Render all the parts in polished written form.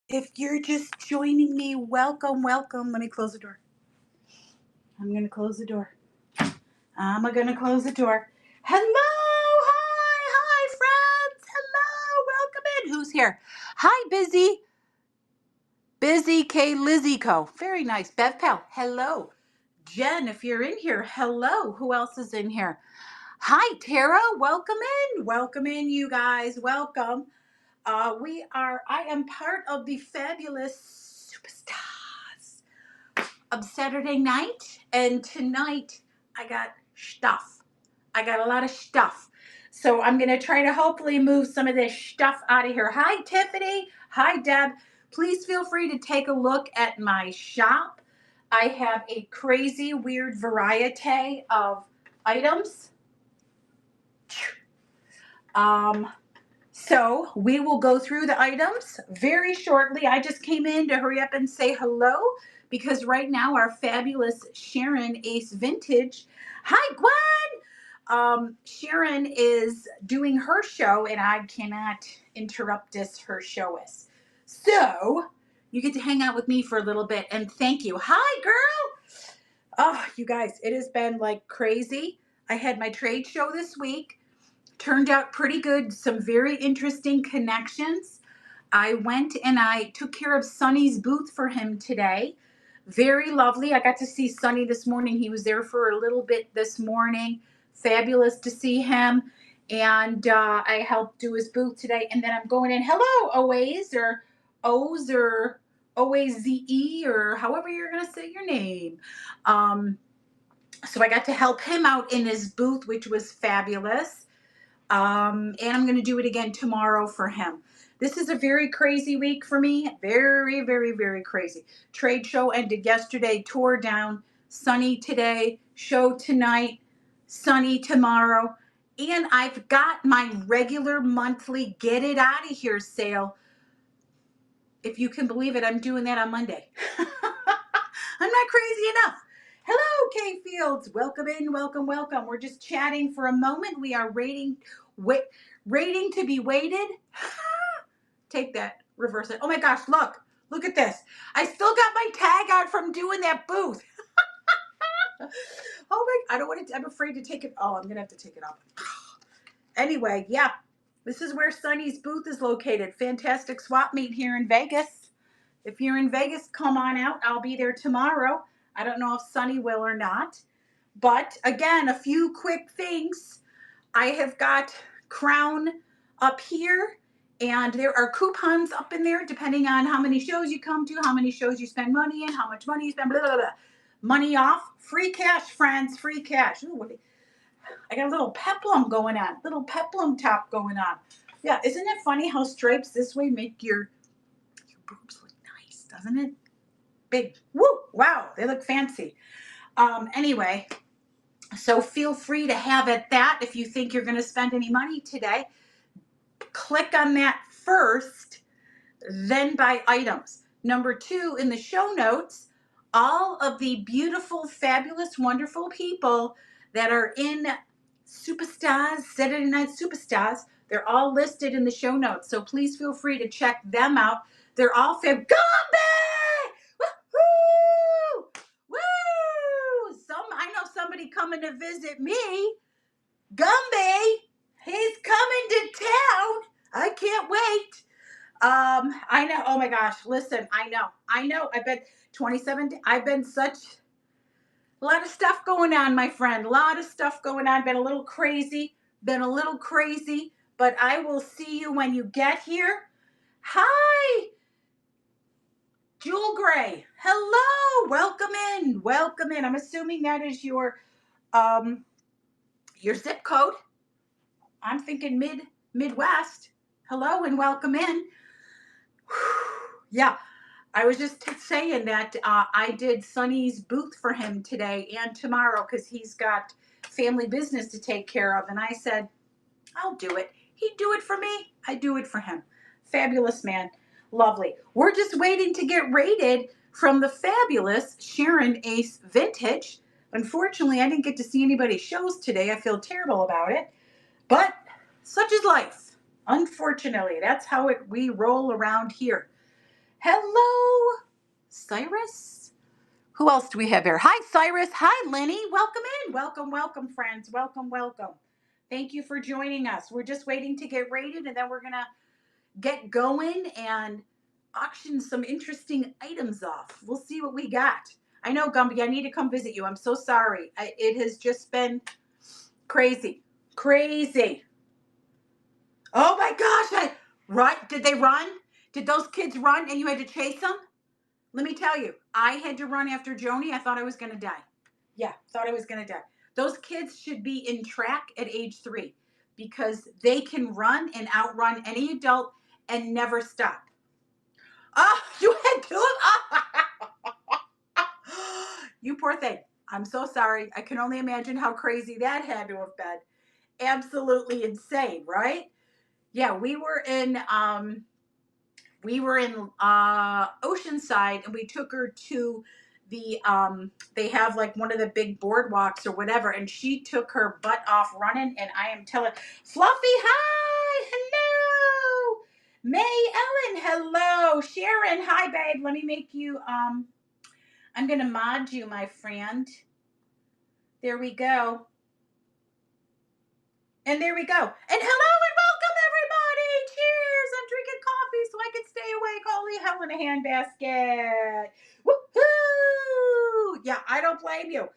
If you're just joining me, welcome, welcome. Let me close the door. I'm going to close the door. I'm going to close the door. Hello, hi, friends. Hello, welcome in. Who's here? Hi, Busy K Lizzie Co. Very nice. Bev Pal, hello. Jen, if you're in here, hello. Who else is in here? Hi, Tara. Welcome in. Welcome in, you guys. Welcome. I am part of the fabulous superstars of Saturday night, and tonight I got stuff. I got a lot of stuff. So I'm going to try to hopefully move some of this stuff out of here. Hi, Tiffany. Hi, Deb. Please feel free to take a look at my shop. I have a crazy, weird variety of items. So we will go through the items very shortly. I just came in to hurry up and say hello because right now our fabulous Sharon Ace Vintage. Hi, Gwen. Sharon is doing her show and I cannot interrupt her show is. So you get to hang out with me for a little bit and thank you. Hi, girl. Oh, you guys, it has been like crazy. I had my trade show this week. Turned out pretty good. Some very interesting connections. I went and I took care of Sonny's booth for him today. Very lovely. I got to see Sonny this morning. He was there for a little bit this morning. Fabulous to see him. And I helped do his booth today. And then I'm going in. Hello, Oaze or O's or OAZE or however you're going to say your name. So I got to help him out in his booth, which was fabulous. And I'm going to do it again tomorrow for him. This is a very crazy week for me. Very, very, very crazy. Trade show ended yesterday, tour down, sunny today, show tonight, sunny tomorrow. And I've got my regular monthly Get It Out of Here sale. If you can believe it, I'm doing that on Monday. I'm not crazy enough. Hello, Kay Fields. Welcome in, welcome, welcome. We're just chatting for a moment. We are rating to be weighted. Take that, reverse it. Oh my gosh, look at this. I still got my tag out from doing that booth. Oh my, I don't want to, I'm afraid to take it. Oh, I'm going to have to take it off. Anyway, yeah, this is where Sonny's booth is located. Fantastic swap meet here in Vegas. If you're in Vegas, come on out. I'll be there tomorrow. I don't know if Sonny will or not. But again, a few quick things. I have got Crown up here, and there are coupons up in there depending on how many shows you come to, how many shows you spend money in, how much money you spend, blah, blah, blah. Money off. Free cash, friends. Free cash. Ooh, I got a little peplum going on. Little peplum top going on. Yeah, isn't it funny how stripes this way make your boobs look nice, doesn't it? Big. Woo! Wow, they look fancy. Anyway, so feel free to have at that if you think you're going to spend any money today. Click on that first, then buy items. Number 2, in the show notes, all of the beautiful, fabulous, wonderful people that are in Superstars, Saturday Night Superstars, they're all listed in the show notes. So please feel free to check them out. They're all fab. Gumby! Woo! Woo! I know somebody coming to visit me. Gumby! He's coming to town. I can't wait. I know. Oh my gosh. Listen, I know. I've been 27. I've been such a lot of stuff going on, my friend. A lot of stuff going on. Been a little crazy. But I will see you when you get here. Hi, Jewel Gray. Hello. Welcome in. Welcome in. I'm assuming that is your zip code. I'm thinking Midwest. Hello and welcome in. Yeah, I was just saying that I did Sonny's booth for him today and tomorrow because he's got family business to take care of. And I said, I'll do it. He'd do it for me. I do it for him. Fabulous man. Lovely. We're just waiting to get rated from the fabulous Sharon Ace Vintage. Unfortunately, I didn't get to see anybody's shows today. I feel terrible about it. But such is life. Unfortunately, that's how we roll around here. Hello, Cyrus. Who else do we have here? Hi, Cyrus. Hi, Lenny. Welcome in. Welcome, welcome, friends. Welcome, welcome. Thank you for joining us. We're just waiting to get rated, and then we're going to get going and auction some interesting items off. We'll see what we got. I know, Gumby, I need to come visit you. I'm so sorry. It has just been crazy. Crazy. Oh my gosh. Did they run? Did those kids run and you had to chase them? Let me tell you, I had to run after Joni. I thought I was going to die. Yeah, thought I was going to die. Those kids should be in track at age 3 because they can run and outrun any adult and never stop. Oh, you had to. You poor thing. I'm so sorry. I can only imagine how crazy that had to have been. Absolutely insane, right? Yeah, we were in Oceanside, and we took her to the they have like one of the big boardwalks or whatever, and she took her butt off running, and I am telling Fluffy, hi, hello, May Ellen, hello, Sharon, hi babe, let me make you I'm gonna mod you, my friend. There we go. And there we go. And hello and welcome, everybody. Cheers. I'm drinking coffee so I can stay awake. Holy hell in a handbasket. Woohoo! Yeah, I don't blame you.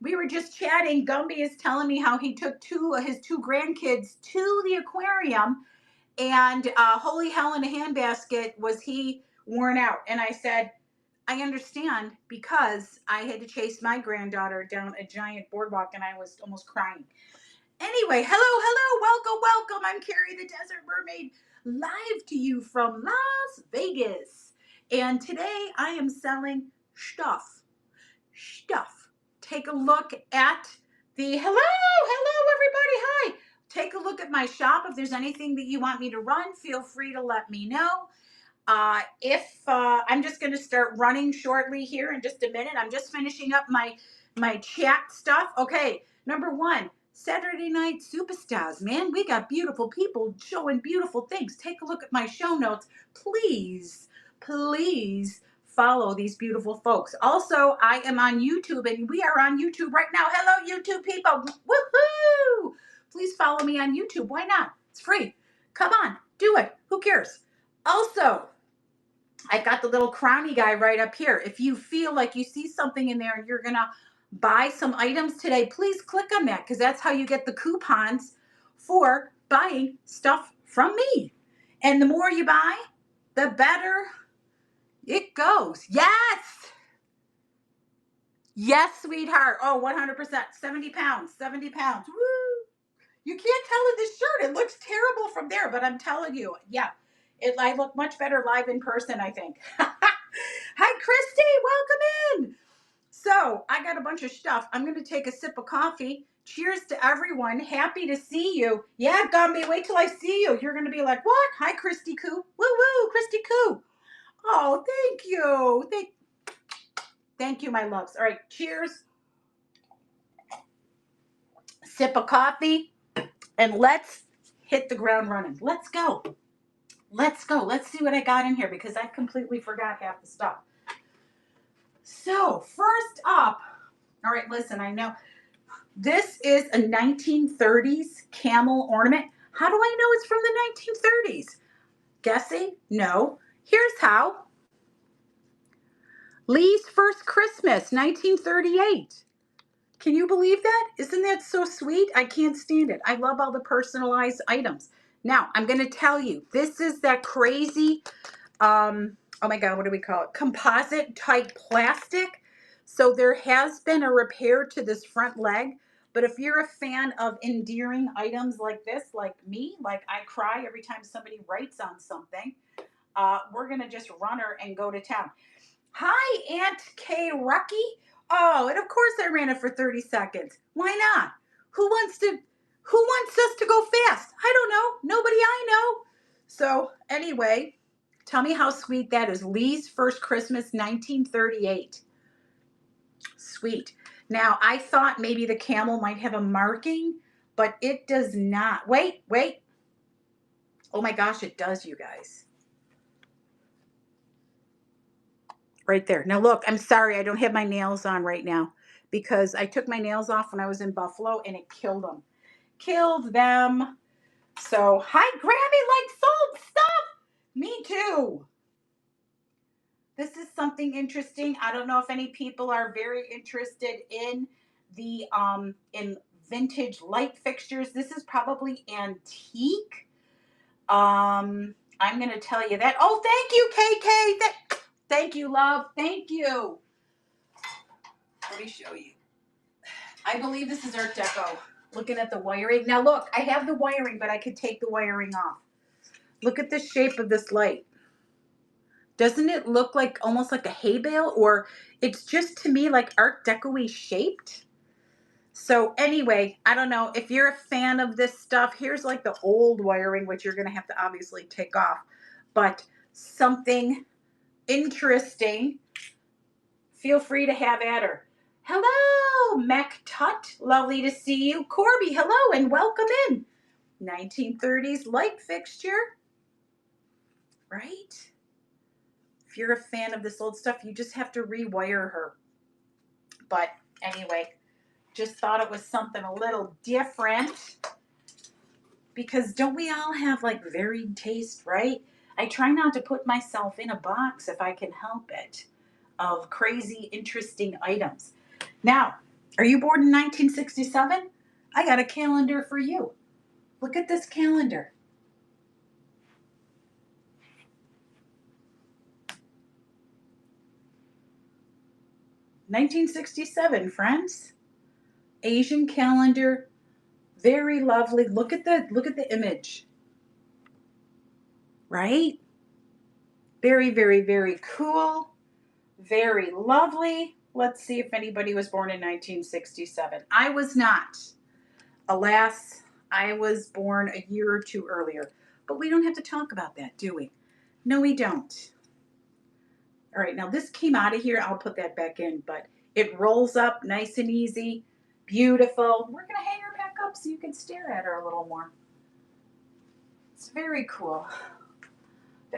We were just chatting. Gumby is telling me how he took his two grandkids to the aquarium, and holy hell in a handbasket was he worn out. And I said, I understand because I had to chase my granddaughter down a giant boardwalk and I was almost crying. Anyway, hello, welcome. I'm Carrie the Desert Mermaid, live to you from Las Vegas. And today I am selling Schtuff. Schtuff. Take a look at hello everybody, hi. Take a look at my shop. If there's anything that you want me to run, feel free to let me know. If I'm just going to start running shortly here in just a minute. I'm just finishing up my chat stuff. Okay, number 1, Saturday Night Superstars. Man, we got beautiful people showing beautiful things. Take a look at my show notes. Please follow these beautiful folks. Also, I am on YouTube, and we are on YouTube right now. Hello, YouTube people. Woohoo! Please follow me on YouTube. Why not? It's free. Come on, do it. Who cares? Also, I got the little crowny guy right up here. If you feel like you see something in there and you're going to buy some items today, please click on that because that's how you get the coupons for buying stuff from me. And the more you buy, the better it goes. Yes. Yes, sweetheart. Oh, 100%. 70 pounds. 70 pounds. Woo. You can't tell in this shirt. It looks terrible from there, but I'm telling you, yeah. I look much better live in person, I think. Hi, Christy. Welcome in. So I got a bunch of stuff. I'm going to take a sip of coffee. Cheers to everyone. Happy to see you. Yeah, Gumby, wait till I see you. You're going to be like, what? Hi, Christy Coo. Woo-woo, Christy Coo. Oh, thank you. Thank you, my loves. All right, cheers. Sip of coffee. And let's hit the ground running. Let's go. Let's go. Let's see what I got in here because I completely forgot half the stuff. So first up, all right, listen, I know this is a 1930s camel ornament. How do I know it's from the 1930s? Guessing? No. Here's how. Lee's First Christmas, 1938. Can you believe that? Isn't that so sweet? I can't stand it. I love all the personalized items. Now, I'm going to tell you, this is that crazy, oh my God, what do we call it? Composite type plastic. So there has been a repair to this front leg. But if you're a fan of endearing items like this, like me, like I cry every time somebody writes on something, we're going to just run her and go to town. Hi, Aunt K. Rucky. Oh, and of course I ran it for 30 seconds. Why not? Who wants us to go fast? I don't know. Nobody I know. So anyway, tell me how sweet that is. Lee's First Christmas, 1938. Sweet. Now, I thought maybe the camel might have a marking, but it does not. Wait. Oh my gosh, it does, you guys. right there. Now look, I'm sorry I don't have my nails on right now because I took my nails off when I was in Buffalo and it killed them. Killed them. So, hi Grammy, like sold stuff. Me too. This is something interesting. I don't know if any people are very interested in the in vintage light fixtures. This is probably antique. I'm gonna tell you that. Oh, thank you, KK. Thank you, love. Thank you. Let me show you. I believe this is Art Deco. Looking at the wiring. Now look, I have the wiring, but I could take the wiring off. Look at the shape of this light. Doesn't it look like almost like a hay bale? Or it's just to me like Art Deco-y shaped. So anyway, I don't know. If you're a fan of this stuff, here's like the old wiring, which you're going to have to obviously take off. But something interesting. Feel free to have at her. Hello, Mac Tut. Lovely to see you. Corby, hello and welcome in. 1930s light fixture. Right? If you're a fan of this old stuff, you just have to rewire her. But anyway, just thought it was something a little different. Because don't we all have like varied taste, right? I try not to put myself in a box if I can help it of crazy, interesting items. Now, are you born in 1967? I got a calendar for you. Look at this calendar. (1967), friends. Asian calendar, very lovely. Look at the image. Right? Very, very, very cool. Very lovely. Let's see if anybody was born in 1967. I was not. Alas, I was born a year or two earlier. But we don't have to talk about that, do we? No, we don't. All right, now this came out of here. I'll put that back in, but it rolls up nice and easy. Beautiful. We're going to hang her back up so you can stare at her a little more. It's very cool.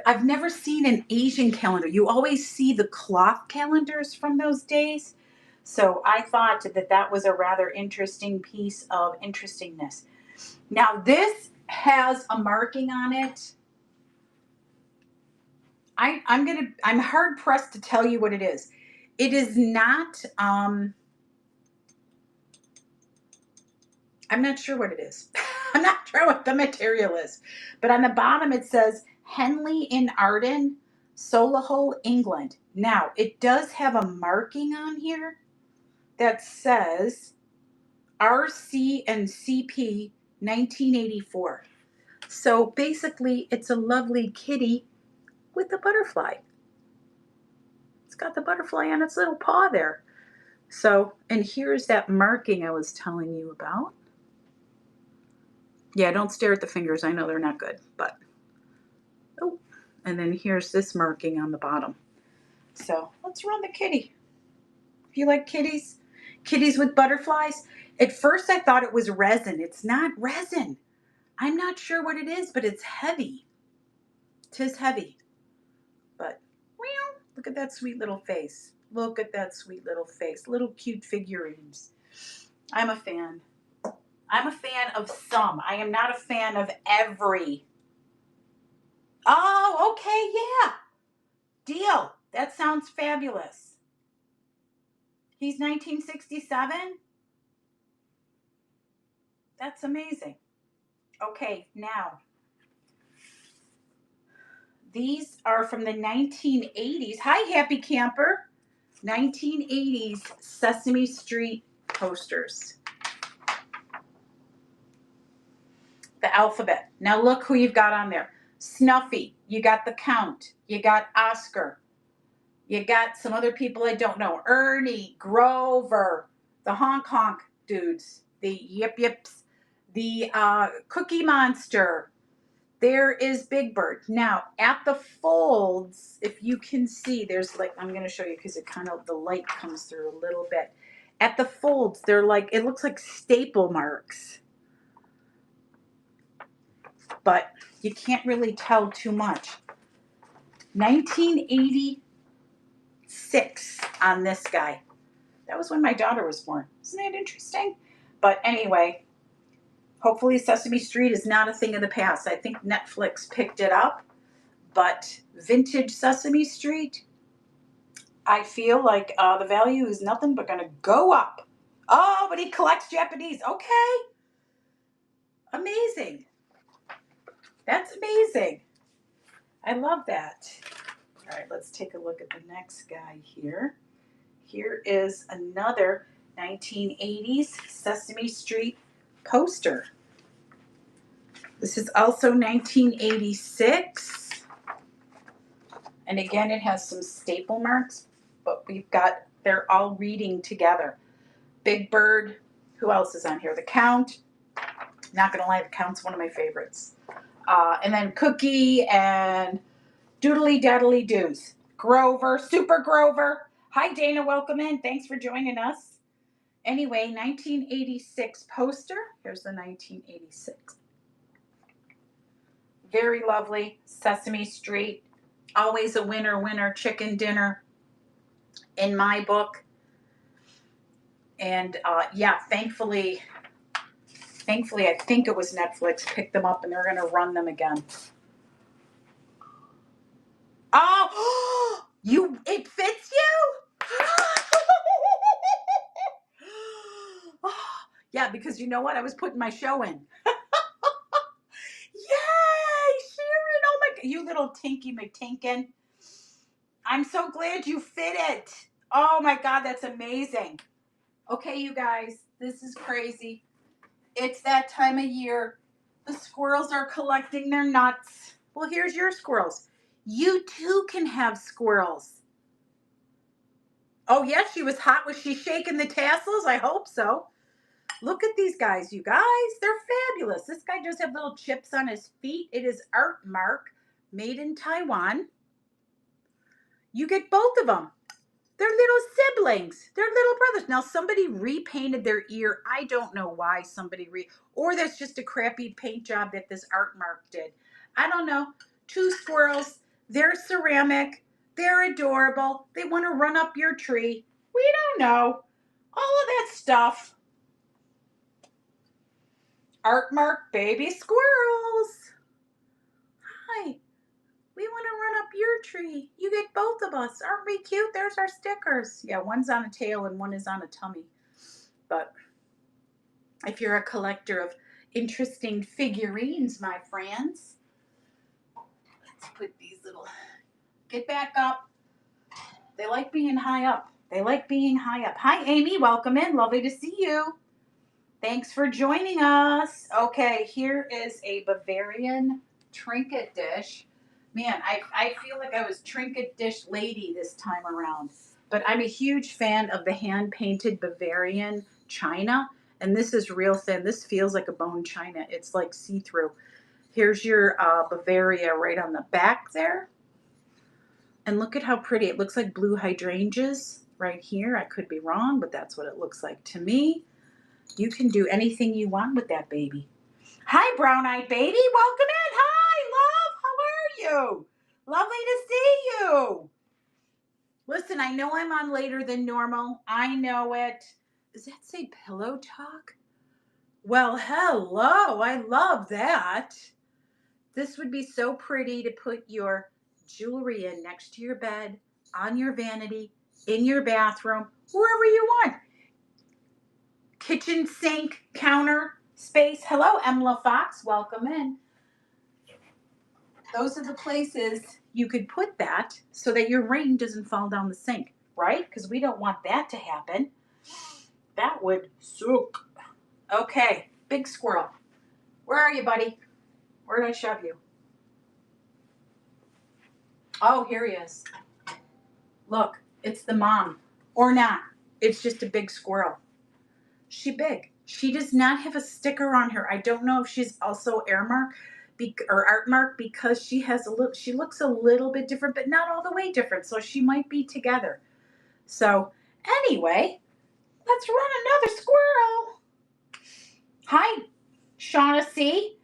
I've never seen an Asian calendar. You always see the cloth calendars from those days. So I thought that that was a rather interesting piece of interestingness. Now this has a marking on it. I'm hard pressed to tell you what it is. It is not, I'm not sure what it is. I'm not sure what the material is. But on the bottom it says Henley in Arden, Solihull, England. Now, it does have a marking on here that says RC and CP 1984. So basically, it's a lovely kitty with a butterfly. It's got the butterfly on its little paw there. So, and here's that marking I was telling you about. Yeah, don't stare at the fingers. I know they're not good, but, oh, and then here's this marking on the bottom. So let's run the kitty. If you like kitties, kitties with butterflies. At first I thought it was resin. It's not resin. I'm not sure what it is, but it's heavy. 'Tis heavy. But, well, look at that sweet little face. Look at that sweet little face. Little cute figurines. I'm a fan. I'm a fan of some. I am not a fan of every. Oh, okay, yeah. Deal. That sounds fabulous. He's 1967? That's amazing. Okay, now. These are from the 1980s. Hi, Happy Camper. 1980s Sesame Street posters. The alphabet. Now look who you've got on there. Snuffy. You got the Count. You got Oscar. You got some other people I don't know. Ernie, Grover, the honk honk dudes, the yip yips, the Cookie Monster. There is Big Bird. Now, at the folds, if you can see, there's like, I'm going to show you because it kind of, the light comes through a little bit. At the folds, they're like, it looks like staple marks. But you can't really tell too much. 1980 6 on this guy. That was when my daughter was born. Isn't that interesting? But anyway, hopefully Sesame Street is not a thing of the past. I think Netflix picked it up, but vintage Sesame Street, I feel like the value is nothing but going to go up. Oh, but he collects Japanese. Okay. Amazing. That's amazing. I love that. All right, let's take a look at the next guy here. Here is another 1980s Sesame Street poster. This is also 1986. And again, it has some staple marks, but they're all reading together. Big Bird. Who else is on here? The Count. Not going to lie, The Count's one of my favorites. And then Cookie and Doodly Daddly Doos. Grover, Super Grover. Hi, Dana. Welcome in. Thanks for joining us. Anyway, 1986 poster. Here's the 1986. Very lovely. Sesame Street. Always a winner chicken dinner in my book. And yeah, thankfully, I think it was Netflix picked them up and they're going to run them again. Oh, it fits you? Yeah, because you know what? I was putting my show in. Yay, Sharon. Oh my God. You little Tinky McTinkin. I'm so glad you fit it. Oh my God, that's amazing. Okay, you guys, this is crazy. It's that time of year. The squirrels are collecting their nuts. Well, here's your squirrels. You too can have squirrels. Oh, yes, she was hot. Was she shaking the tassels? I hope so. Look at these guys, you guys. They're fabulous. This guy does have little chips on his feet. It is Art Mark, made in Taiwan. You get both of them. They're little siblings. They're little brothers. Now, somebody repainted their ear. I don't know why somebody or that's just a crappy paint job that this Art Mark did. I don't know. 2 squirrels. They're ceramic. They're adorable. They want to run up your tree. We don't know. All of that stuff. Art Mark baby squirrels. Hi. We want to run up your tree. You get both of us. Aren't we cute? There's our stickers. Yeah, one's on a tail and one is on a tummy. But if you're a collector of interesting figurines, my friends, let's put these little, get back up. They like being high up. They like being high up. Hi, Amy. Welcome in. Lovely to see you. Thanks for joining us. Okay, here is a Bavarian trinket dish. Man, I feel like I was trinket dish lady this time around. But I'm a huge fan of the hand-painted Bavarian china. And this is real thin. This feels like a bone china. It's like see-through. Here's your Bavaria right on the back there. And look at how pretty. It looks like blue hydrangeas right here. I could be wrong, but that's what it looks like to me. You can do anything you want with that baby. Hi, brown-eyed baby. Welcome in. Hi, love. How are you? Lovely to see you. Listen, I know I'm on later than normal. I know it. Does that say pillow talk? Well, hello. I love that. This would be so pretty to put your jewelry in next to your bed, on your vanity, in your bathroom, wherever you want. Kitchen sink, counter, space. Hello, Emla Fox. Welcome in. Those are the places you could put that so that your ring doesn't fall down the sink, right? Because we don't want that to happen. That would suck. Okay, big squirrel. Where are you, buddy? Where did I shove you? Oh, here he is. Look, it's the mom. Or not. It's just a big squirrel. She big. She does not have a sticker on her. I don't know if she's also Art Mark because she has she looks a little bit different, but not all the way different. So she might be together. So anyway, let's run another squirrel. Hi, Shaughnessy.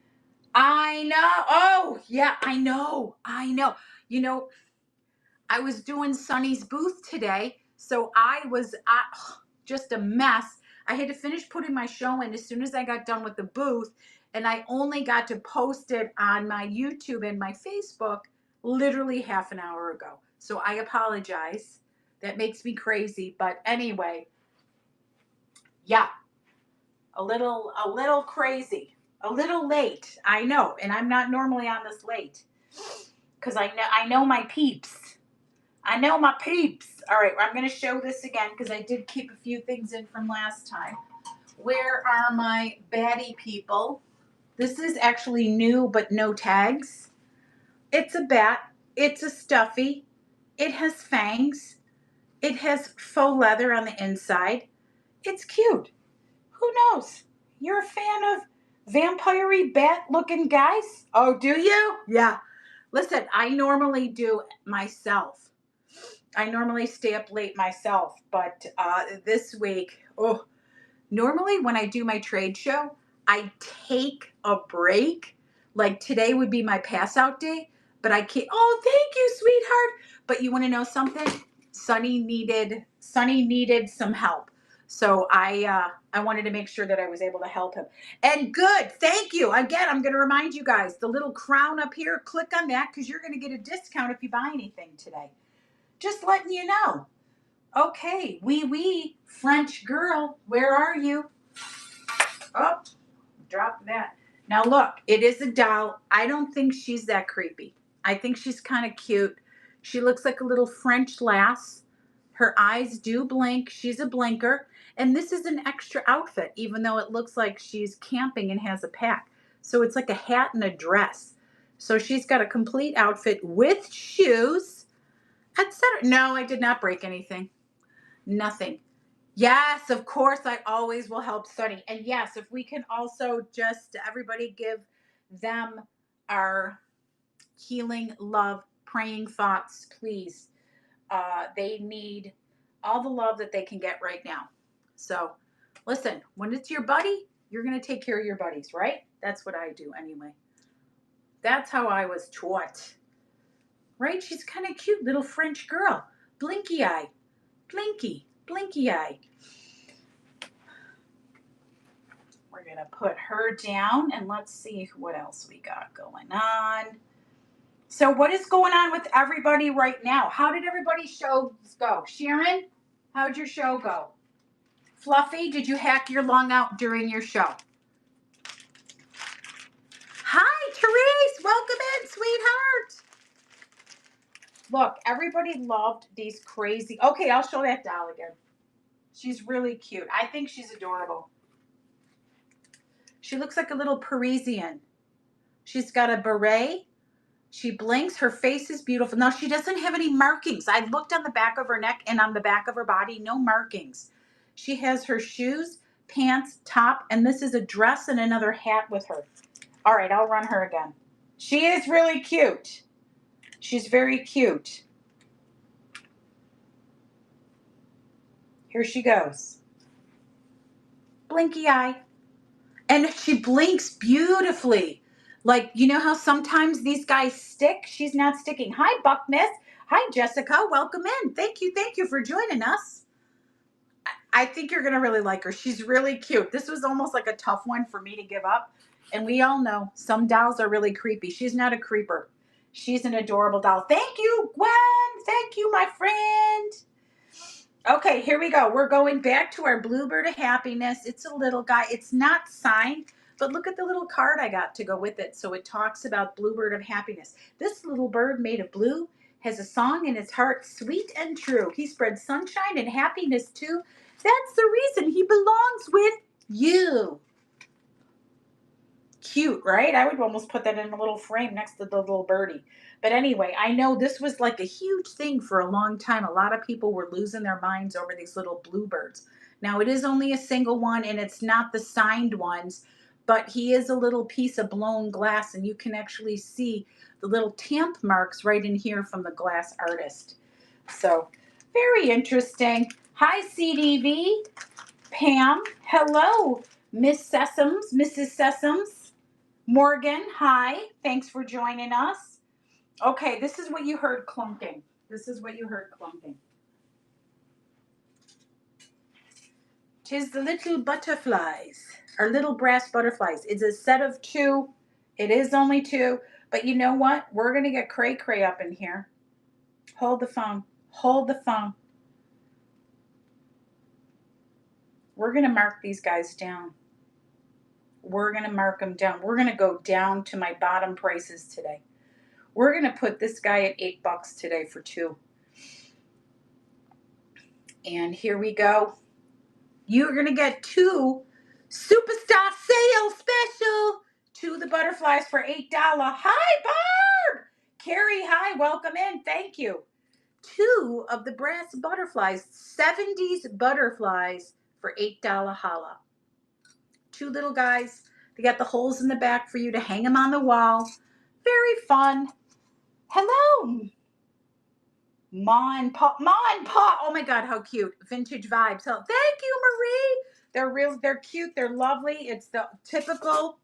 I know. Oh, yeah, I know. You know, I was doing Sunny's booth today, so I was just a mess. I had to finish putting my show in as soon as I got done with the booth, and I only got to post it on my YouTube and my Facebook literally half an hour ago. So I apologize. That makes me crazy, but anyway, yeah, a little crazy, a little late. I know, and I'm not normally on this late because I know my peeps. I know my peeps. All right, I'm going to show this again because I did keep a few things in from last time. Where are my baddie people? This is actually new but no tags. It's a bat. It's a stuffy. It has fangs. It has faux leather on the inside. It's cute. Who knows? You're a fan of vampire-y bat-looking guys? Oh, do you? Yeah. Listen, I normally do myself. I normally stay up late myself, but this week, normally when I do my trade show, I take a break. Like today would be my pass out day, but I can't. Oh, thank you, sweetheart. But you want to know something? Sunny needed some help. So I wanted to make sure that I was able to help him. And good, thank you. Again, I'm going to remind you guys, the little crown up here, click on that because you're going to get a discount if you buy anything today. Just letting you know. Okay, wee French girl, where are you? Oh, drop that. Now look, it is a doll. I don't think she's that creepy. I think she's kind of cute. She looks like a little French lass. Her eyes do blink. She's a blinker. And this is an extra outfit, even though it looks like she's camping and has a pack. So it's like a hat and a dress. So she's got a complete outfit with shoes, etc. No, I did not break anything. Nothing. Yes, of course, I always will help Sunny. And yes, if we can also just everybody give them our healing, love, praying thoughts, please. They need all the love that they can get right now. So listen, when it's your buddy, you're going to take care of your buddies, right? That's what I do anyway. That's how I was taught. Right? She's kind of cute, little French girl. Blinky eye. Blinky eye. We're going to put her down and let's see what else we got going on. So what is going on with everybody right now? How did everybody's shows go? Sharon, how'd your show go? Fluffy, did you hack your lung out during your show? Hi, Therese. Welcome in, sweetheart. Look, everybody loved these crazy. Okay, I'll show that doll again. She's really cute. I think she's adorable. She looks like a little Parisian. She's got a beret. She blinks. Her face is beautiful. Now, she doesn't have any markings. I looked on the back of her neck and on the back of her body. No markings. She has her shoes, pants, top, and this is a dress and another hat with her. All right, I'll run her again. She is really cute. She's very cute. Here she goes. Blinky eye. And she blinks beautifully. Like, you know how sometimes these guys stick? She's not sticking. Hi, Buck Miss. Hi, Jessica. Welcome in. Thank you for joining us. I think you're going to really like her. She's really cute. This was almost like a tough one for me to give up. And we all know some dolls are really creepy. She's not a creeper. She's an adorable doll. Thank you, Gwen. Thank you, my friend. Okay, here we go. We're going back to our Bluebird of Happiness. It's a little guy. It's not signed, but look at the little card I got to go with it. So it talks about Bluebird of Happiness. This little bird made of blue has a song in his heart, sweet and true. He spreads sunshine and happiness too. That's the reason he belongs with you. Cute, right? I would almost put that in a little frame next to the little birdie. But anyway, I know this was like a huge thing for a long time. A lot of people were losing their minds over these little bluebirds. Now, it is only a single one, and it's not the signed ones, but he is a little piece of blown glass, and you can actually see the little tamp marks right in here from the glass artist. So, very interesting. Hi, CDV. Pam. Hello, Mrs. Sesams. Morgan, hi. Thanks for joining us. Okay, this is what you heard clunking. This is what you heard clumping. 'Tis the little butterflies, or little brass butterflies. It's a set of 2. It is only 2. But you know what? We're going to get cray-cray up in here. Hold the phone. Hold the phone. We're going to mark these guys down. We're going to mark them down. We're going to go down to my bottom prices today. We're going to put this guy at $8 today for 2. And here we go. You're going to get 2 Superstar Sale Special. 2 the butterflies for $8. Hi, Barb! Carrie, hi. Welcome in. Thank you. 2 of the brass butterflies, 70s butterflies for $8 holla. 2 little guys. They got the holes in the back for you to hang them on the wall. Very fun. Hello. Ma and Pa. Oh my God, how cute. Vintage vibes. So thank you, Marie. They're cute. They're lovely. It's the typical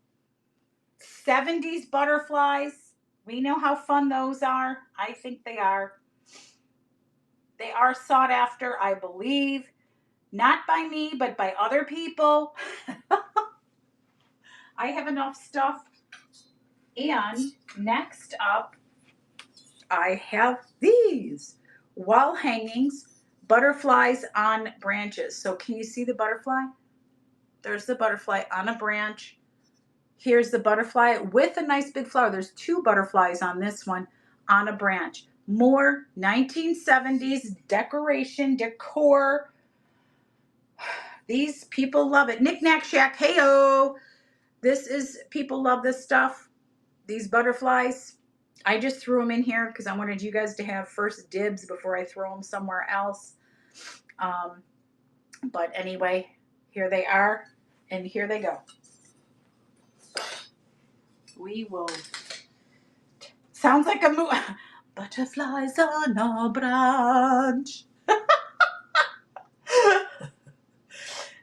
70s butterflies. We know how fun those are. I think they are. They are sought after, I believe. Not by me, but by other people. I have enough stuff. And next up, I have these wall hangings, butterflies on branches. So can you see the butterfly? There's the butterfly on a branch. Here's the butterfly with a nice big flower. There's 2 butterflies on this one on a branch. More 1970s decoration, decor. These people love it. Knick Knack Shack, hey-o. This is, people love this stuff. These butterflies. I just threw them in here because I wanted you guys to have first dibs before I throw them somewhere else. But anyway, here they are, and here they go. We will. Sounds like a movie. Butterflies on a branch.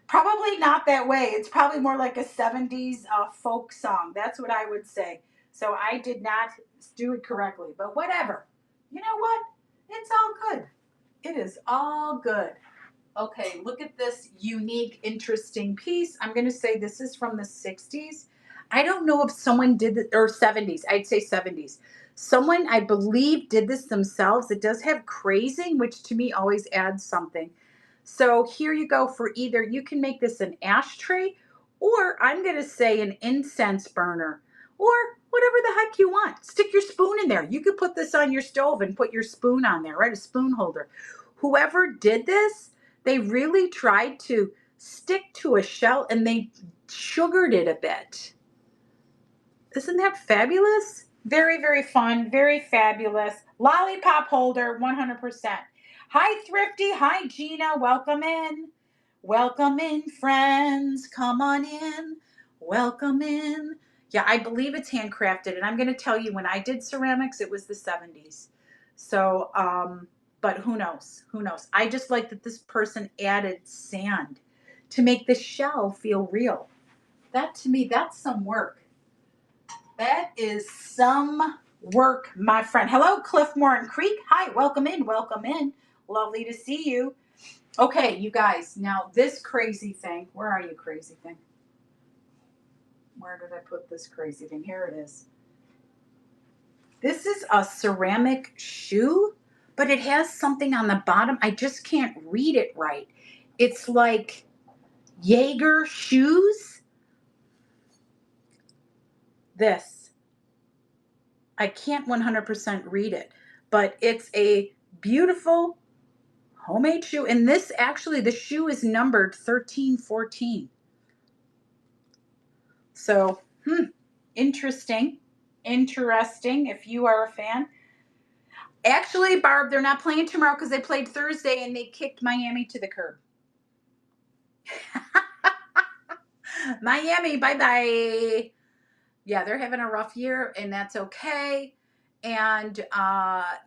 Probably not that way. It's probably more like a 70s folk song. That's what I would say. So I did not do it correctly, but whatever. You know what? It's all good. It is all good. Okay, look at this unique, interesting piece. I'm going to say this is from the 60s. I don't know if someone did it, or 70s. I'd say 70s. Someone, I believe, did this themselves. It does have crazing, which to me always adds something. So here you go for either, you can make this an ashtray, or I'm going to say an incense burner, or whatever the heck you want. Stick your spoon in there. You could put this on your stove and put your spoon on there, right? A spoon holder. Whoever did this, they really tried to stick to a shell and they sugared it a bit. Isn't that fabulous? Very, very fun. Very fabulous. Lollipop holder, 100%. Hi, Thrifty. Hi, Gina. Welcome in. Welcome in, friends. Come on in. Welcome in. Yeah, I believe it's handcrafted. And I'm going to tell you, when I did ceramics, it was the 70s. So, but who knows? Who knows? I just like that this person added sand to make the shell feel real. That, to me, that's some work. That is some work, my friend. Hello, Cliff Morton Creek. Hi, welcome in, welcome in. Lovely to see you. Okay, you guys, now this crazy thing. Where are you, crazy thing? Where did I put this crazy thing? Here it is. This is a ceramic shoe, but it has something on the bottom. I just can't read it right. It's like Jaeger shoes. This. I can't 100% read it, but it's a beautiful homemade shoe. And this, actually, the shoe is numbered 1314. So, interesting. Interesting if you are a fan. Actually, Barb, they're not playing tomorrow because they played Thursday and they kicked Miami to the curb. Miami, bye-bye. Yeah, they're having a rough year, and that's okay. And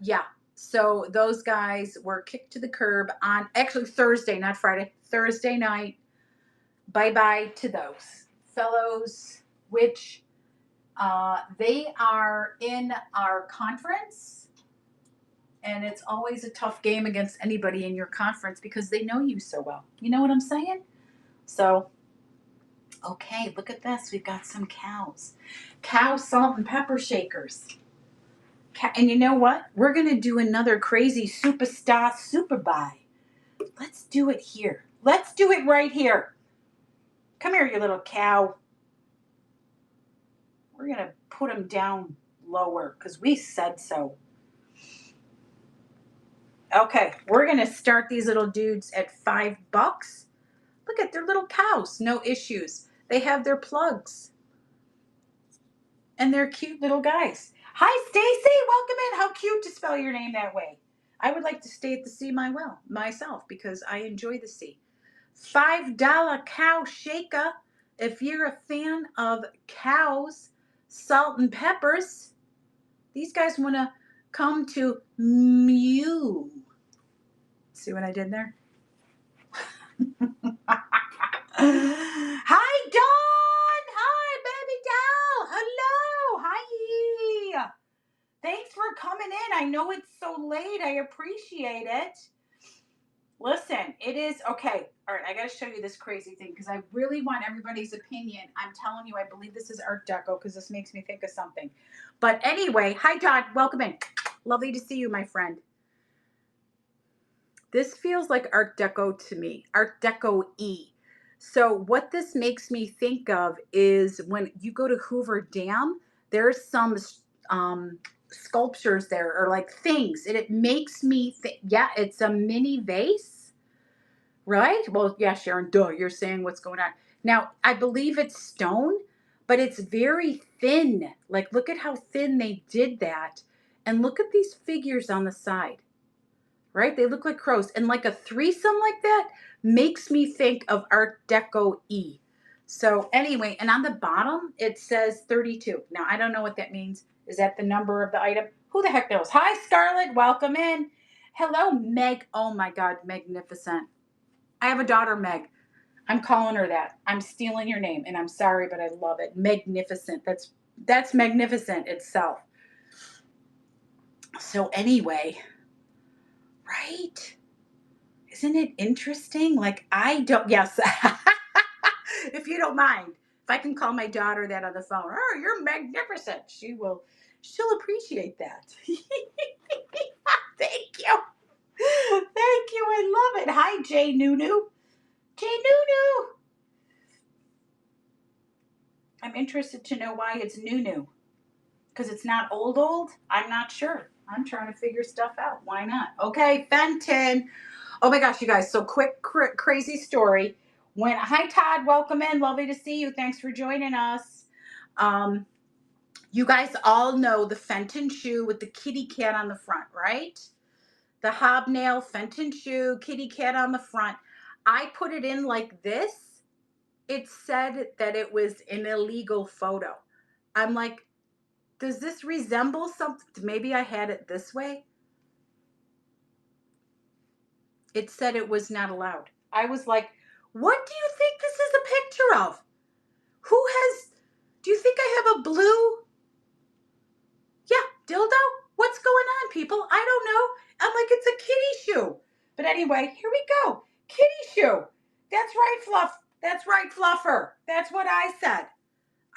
yeah, so those guys were kicked to the curb on actually Thursday, not Friday, Thursday night. Bye-bye to those fellows, which they are in our conference, And it's always a tough game against anybody in your conference because they know you so well. You know what I'm saying? So, okay, look at this. We've got some cows. Cow salt and pepper shakers. And you know what? We're going to do another crazy superstar super buy. Let's do it here. Let's do it right here. Come here, you little cow. We're going to put them down lower because we said so. Okay, we're going to start these little dudes at $5. Look at their little cows. No issues. They have their plugs. And they're cute little guys. Hi, Stacy. Welcome in. How cute to spell your name that way. I would like to stay at the sea myself because I enjoy the sea. $5 cow shaker. If you're a fan of cows, salt and peppers, these guys want to come to Mew. See what I did there? Hi, Dawn. Hi, baby doll. Hello. Hi. Thanks for coming in. I know it's so late. I appreciate it. Listen, it is okay. All right, I got to show you this crazy thing because I really want everybody's opinion. I'm telling you, I believe this is Art Deco because this makes me think of something. But anyway, hi, Todd. Welcome in. Lovely to see you, my friend. This feels like Art Deco to me. Art Deco E. So what this makes me think of is when you go to Hoover Dam, there's some sculptures there or like things, and it makes me think, yeah, it's a mini vase, right? Well, yeah, Sharon, duh, you're saying what's going on. Now, I believe it's stone, but it's very thin. Like, look at how thin they did that. And look at these figures on the side, right? They look like crows. And like a threesome like that makes me think of Art Deco E. So anyway, and on the bottom, it says 32. Now, I don't know what that means. Is that the number of the item? Who the heck knows? Hi, Scarlett. Welcome in. Hello, Meg. Oh, my God. Magnificent. I have a daughter, Meg. I'm calling her that. I'm stealing your name, and I'm sorry, but I love it. Magnificent. That's magnificent itself. So anyway, right? Isn't it interesting? Like, I don't, yes. If you don't mind, if I can call my daughter that on the phone, oh, you're magnificent. She'll appreciate that. Thank you. Thank you. I love it. Hi, Jay Nunu. Jay Nunu. I'm interested to know why it's Nunu. Because it's not old? I'm not sure. I'm trying to figure stuff out. Why not? Okay, Fenton. Oh my gosh, you guys. So quick, crazy story. Hi, Todd. Welcome in. Lovely to see you. Thanks for joining us. You guys all know the Fenton shoe with the kitty cat on the front, right? The hobnail Fenton shoe, kitty cat on the front. I put it in like this. It said that it was an illegal photo. I'm like, does this resemble something? Maybe I had it this way. It said it was not allowed. I was like, what do you think this is a picture of? Do you think I have a blue? Yeah, dildo? What's going on, people? I don't know. I'm like, it's a kitty shoe. But anyway, here we go. Kitty shoe. That's right, Fluff. That's right, Fluffer. That's what I said.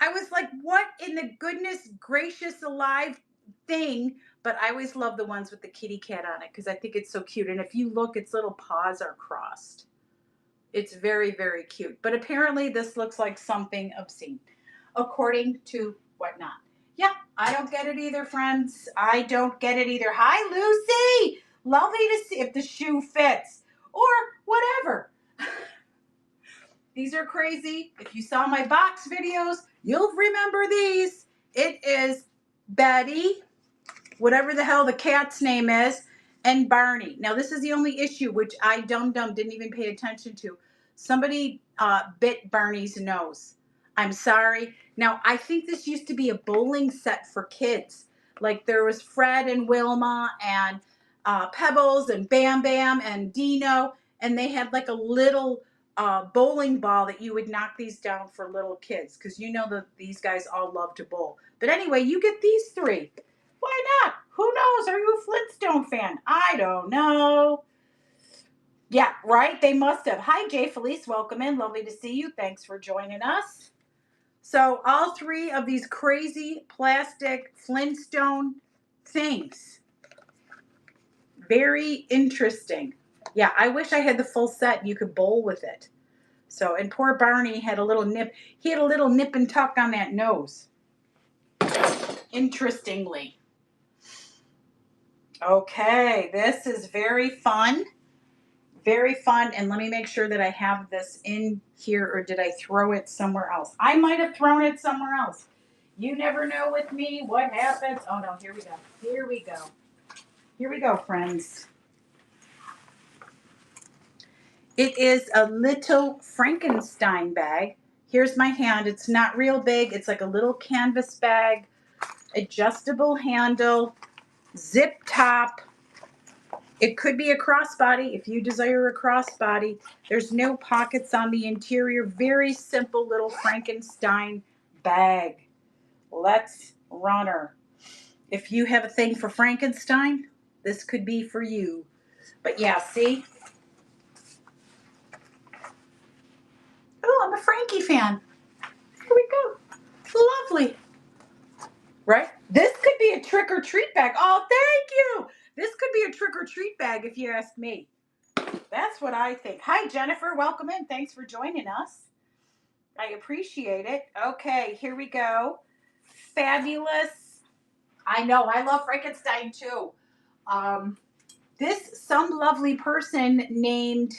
I was like, what in the goodness gracious alive thing? But I always love the ones with the kitty cat on it because I think it's so cute. And if you look, its little paws are crossed. It's very, very cute. But apparently this looks like something obscene, according to whatnot. Yeah, I don't get it either, friends. I don't get it either. Hi, Lucy. Lovely to see if the shoe fits or whatever. These are crazy. If you saw my box videos, you'll remember these. It is Betty, whatever the hell the cat's name is, and Barney. Now, this is the only issue, which I didn't even pay attention to. Somebody bit Barney's nose. I'm sorry. Now, I think this used to be a bowling set for kids. Like there was Fred and Wilma and Pebbles and Bam Bam and Dino, and they had like a little bowling ball that you would knock these down for little kids because you know that these guys all love to bowl. But anyway, you get these three. Why not? Who knows? Are you a Flintstone fan? I don't know. Yeah, right? They must have. Hi, Jay Felice. Welcome in. Lovely to see you. Thanks for joining us. So all three of these crazy plastic Flintstone things. Very interesting. Yeah, I wish I had the full set. You could bowl with it. So, and poor Barney had a little nip. He had a little nip and tuck on that nose. Interestingly. Okay, this is very fun. Very fun. And let me make sure that I have this in here, or did I throw it somewhere else? I might have thrown it somewhere else. You never know with me what happens. Oh no, here we go. Here we go. Here we go, friends. It is a little Frankenstein bag. Here's my hand. It's not real big. It's like a little canvas bag, adjustable handle, zip top. It could be a crossbody if you desire a crossbody. There's no pockets on the interior. Very simple little Frankenstein bag. Let's run her. If you have a thing for Frankenstein, this could be for you. But yeah, see? Oh, I'm a Frankie fan. Here we go. It's lovely. Right? This could be a trick or treat bag. Oh, thank you. This could be a trick or treat bag if you ask me. That's what I think. Hi, Jennifer. Welcome in. Thanks for joining us. I appreciate it. Okay, here we go. Fabulous. I know. I love Frankenstein too. Some lovely person named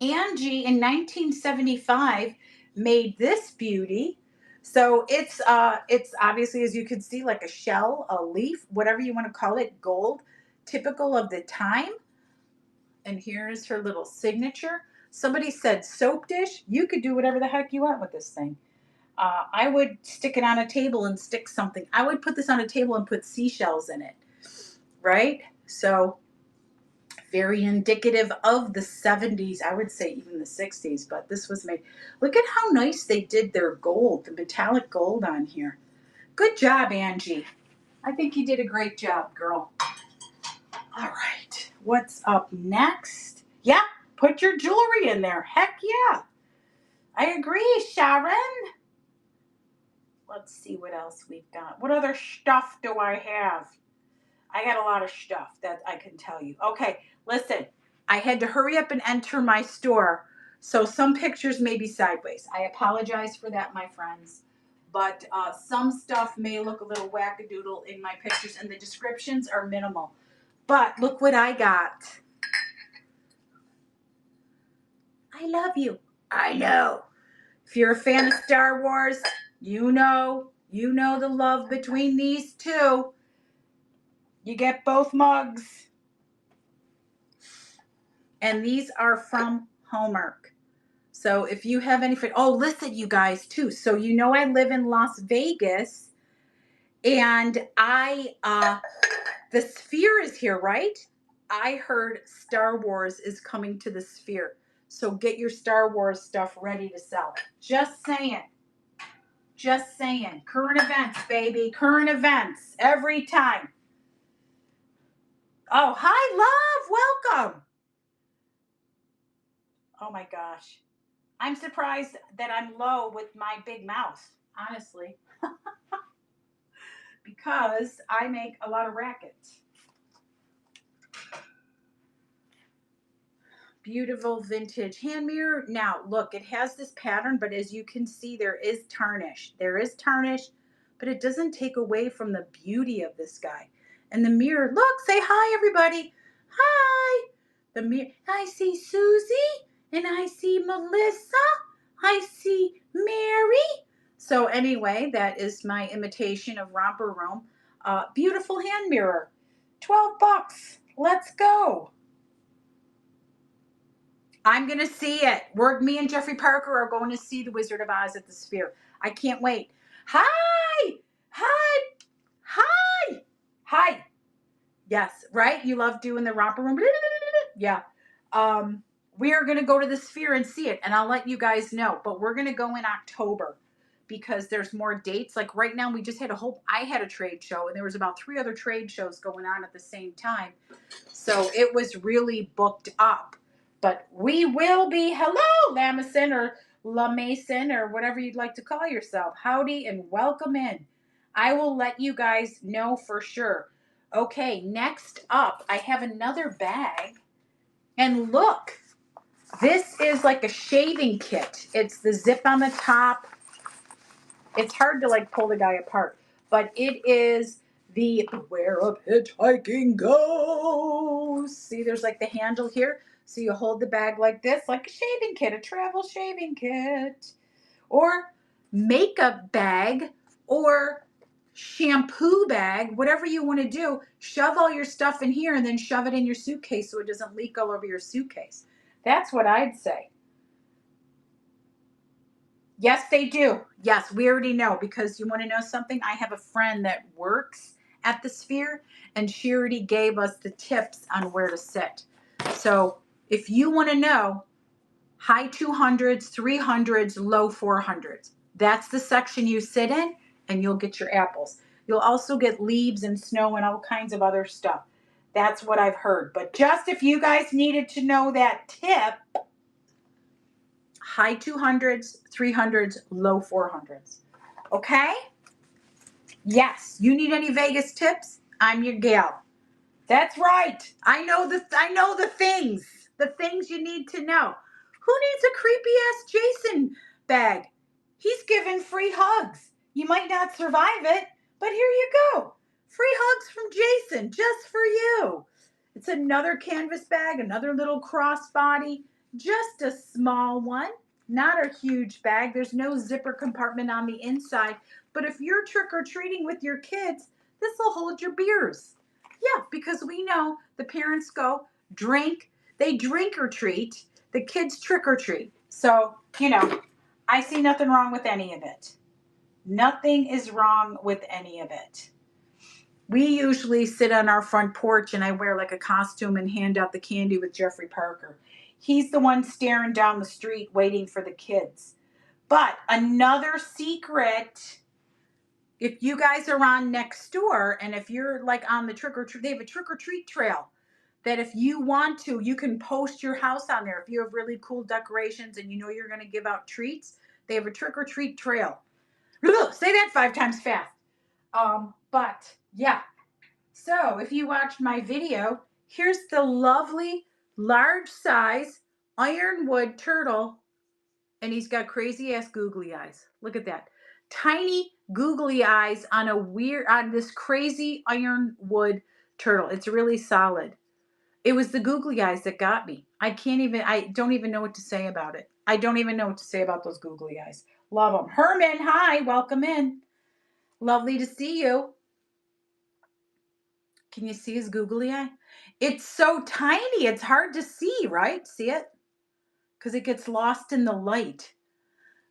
Angie in 1975 made this beauty. So it's obviously, as you can see, like a shell, a leaf, whatever you want to call it, gold, typical of the time. And here's her little signature. Somebody said soap dish. You could do whatever the heck you want with this thing. I would stick it on a table and stick something. I would put this on a table and put seashells in it, right? So very indicative of the 70s. I would say even the 60s, but this was made. Look at how nice they did their gold, the metallic gold on here. Good job, Angie. I think you did a great job, girl. All right, what's up next? Yeah, put your jewelry in there. Heck yeah. I agree, Sharon. Let's see what else we've got. What other stuff do I have? I got a lot of stuff that I can tell you. Okay, listen, I had to hurry up and enter my store, so some pictures may be sideways. I apologize for that, my friends. But some stuff may look a little wackadoodle in my pictures, and the descriptions are minimal. But look what I got. I love you. I know. If you're a fan of Star Wars, you know the love between these two. You get both mugs. And these are from Hallmark. So if you have any, oh, listen, you guys, too. So you know I live in Las Vegas, and the Sphere is here, right? I heard Star Wars is coming to the Sphere. So get your Star Wars stuff ready to sell. Just saying. Just saying. Current events, baby. Current events. Every time. Oh, hi, love. Welcome. Oh, my gosh. I'm surprised that I'm low with my big mouth, honestly. Because I make a lot of rackets. Beautiful vintage hand mirror. Now, look, it has this pattern, but as you can see, there is tarnish. There is tarnish, but it doesn't take away from the beauty of this guy. And the mirror, look, say hi, everybody. Hi. The mirror, I see Susie, and I see Melissa. I see Mary. So anyway, that is my imitation of Romper Room. Beautiful hand mirror. 12 bucks. Let's go. I'm going to see it. Me and Jeffrey Parker are going to see The Wizard of Oz at the Sphere. I can't wait. Hi! Hi! Hi! Hi! Yes, right? You love doing the romper room. Yeah. We are going to go to the Sphere and see it, and I'll let you guys know. But we're going to go in October because there's more dates. Like right now, we just had I had a trade show, and there was about 3 other trade shows going on at the same time. So it was really booked up. But we will be, hello, Lamison or La Mason or whatever you'd like to call yourself. Howdy and welcome in. I will let you guys know for sure. Okay, next up, I have another bag. And look, this is like a shaving kit. It's the zip on the top. It's hard to like pull the guy apart, but it is the Beware of Hitchhiking Ghost. See, there's like the handle here. So you hold the bag like this, like a shaving kit, a travel shaving kit, or makeup bag, or shampoo bag, whatever you want to do. Shove all your stuff in here and then shove it in your suitcase so it doesn't leak all over your suitcase. That's what I'd say. Yes, they do. Yes, we already know, because you want to know something? I have a friend that works at the Sphere, and she already gave us the tips on where to sit. So if you want to know, high 200s, 300s, low 400s, that's the section you sit in, and you'll get your apples. You'll also get leaves and snow and all kinds of other stuff. That's what I've heard. But just if you guys needed to know that tip, high 200s, 300s, low 400s. Okay? Yes. You need any Vegas tips? I'm your gal. That's right. I know the things. The things you need to know. Who needs a creepy ass Jason bag? He's giving free hugs. You might not survive it, but here you go. Free hugs from Jason just for you. It's another canvas bag, another little crossbody, just a small one. Not a huge bag. There's no zipper compartment on the inside. But if you're trick-or-treating with your kids, this will hold your beers. Yeah, because we know the parents go drink, they drink or treat, the kids trick or treat. So, I see nothing wrong with any of it. Nothing is wrong with any of it. We usually sit on our front porch and I wear like a costume and hand out the candy with Jeffrey Parker. He's the one staring down the street waiting for the kids. But another secret, if you guys are on next door and if you're like on the trick-or-treat, they have a trick-or-treat trail that if you want to, you can post your house on there. If you have really cool decorations and you know you're going to give out treats, they have a trick-or-treat trail. Say that 5 times fast. But yeah. So if you watched my video, here's the lovely large size ironwood turtle, and he's got crazy ass googly eyes. Look at that. Tiny googly eyes on this crazy ironwood turtle. It's really solid. It was the googly eyes that got me. I don't even know what to say about it. I don't even know what to say about those googly eyes. Love them. Herman, hi, welcome in. Lovely to see you. Can you see his googly eye? It's so tiny. It's hard to see, right? See it? Because it gets lost in the light.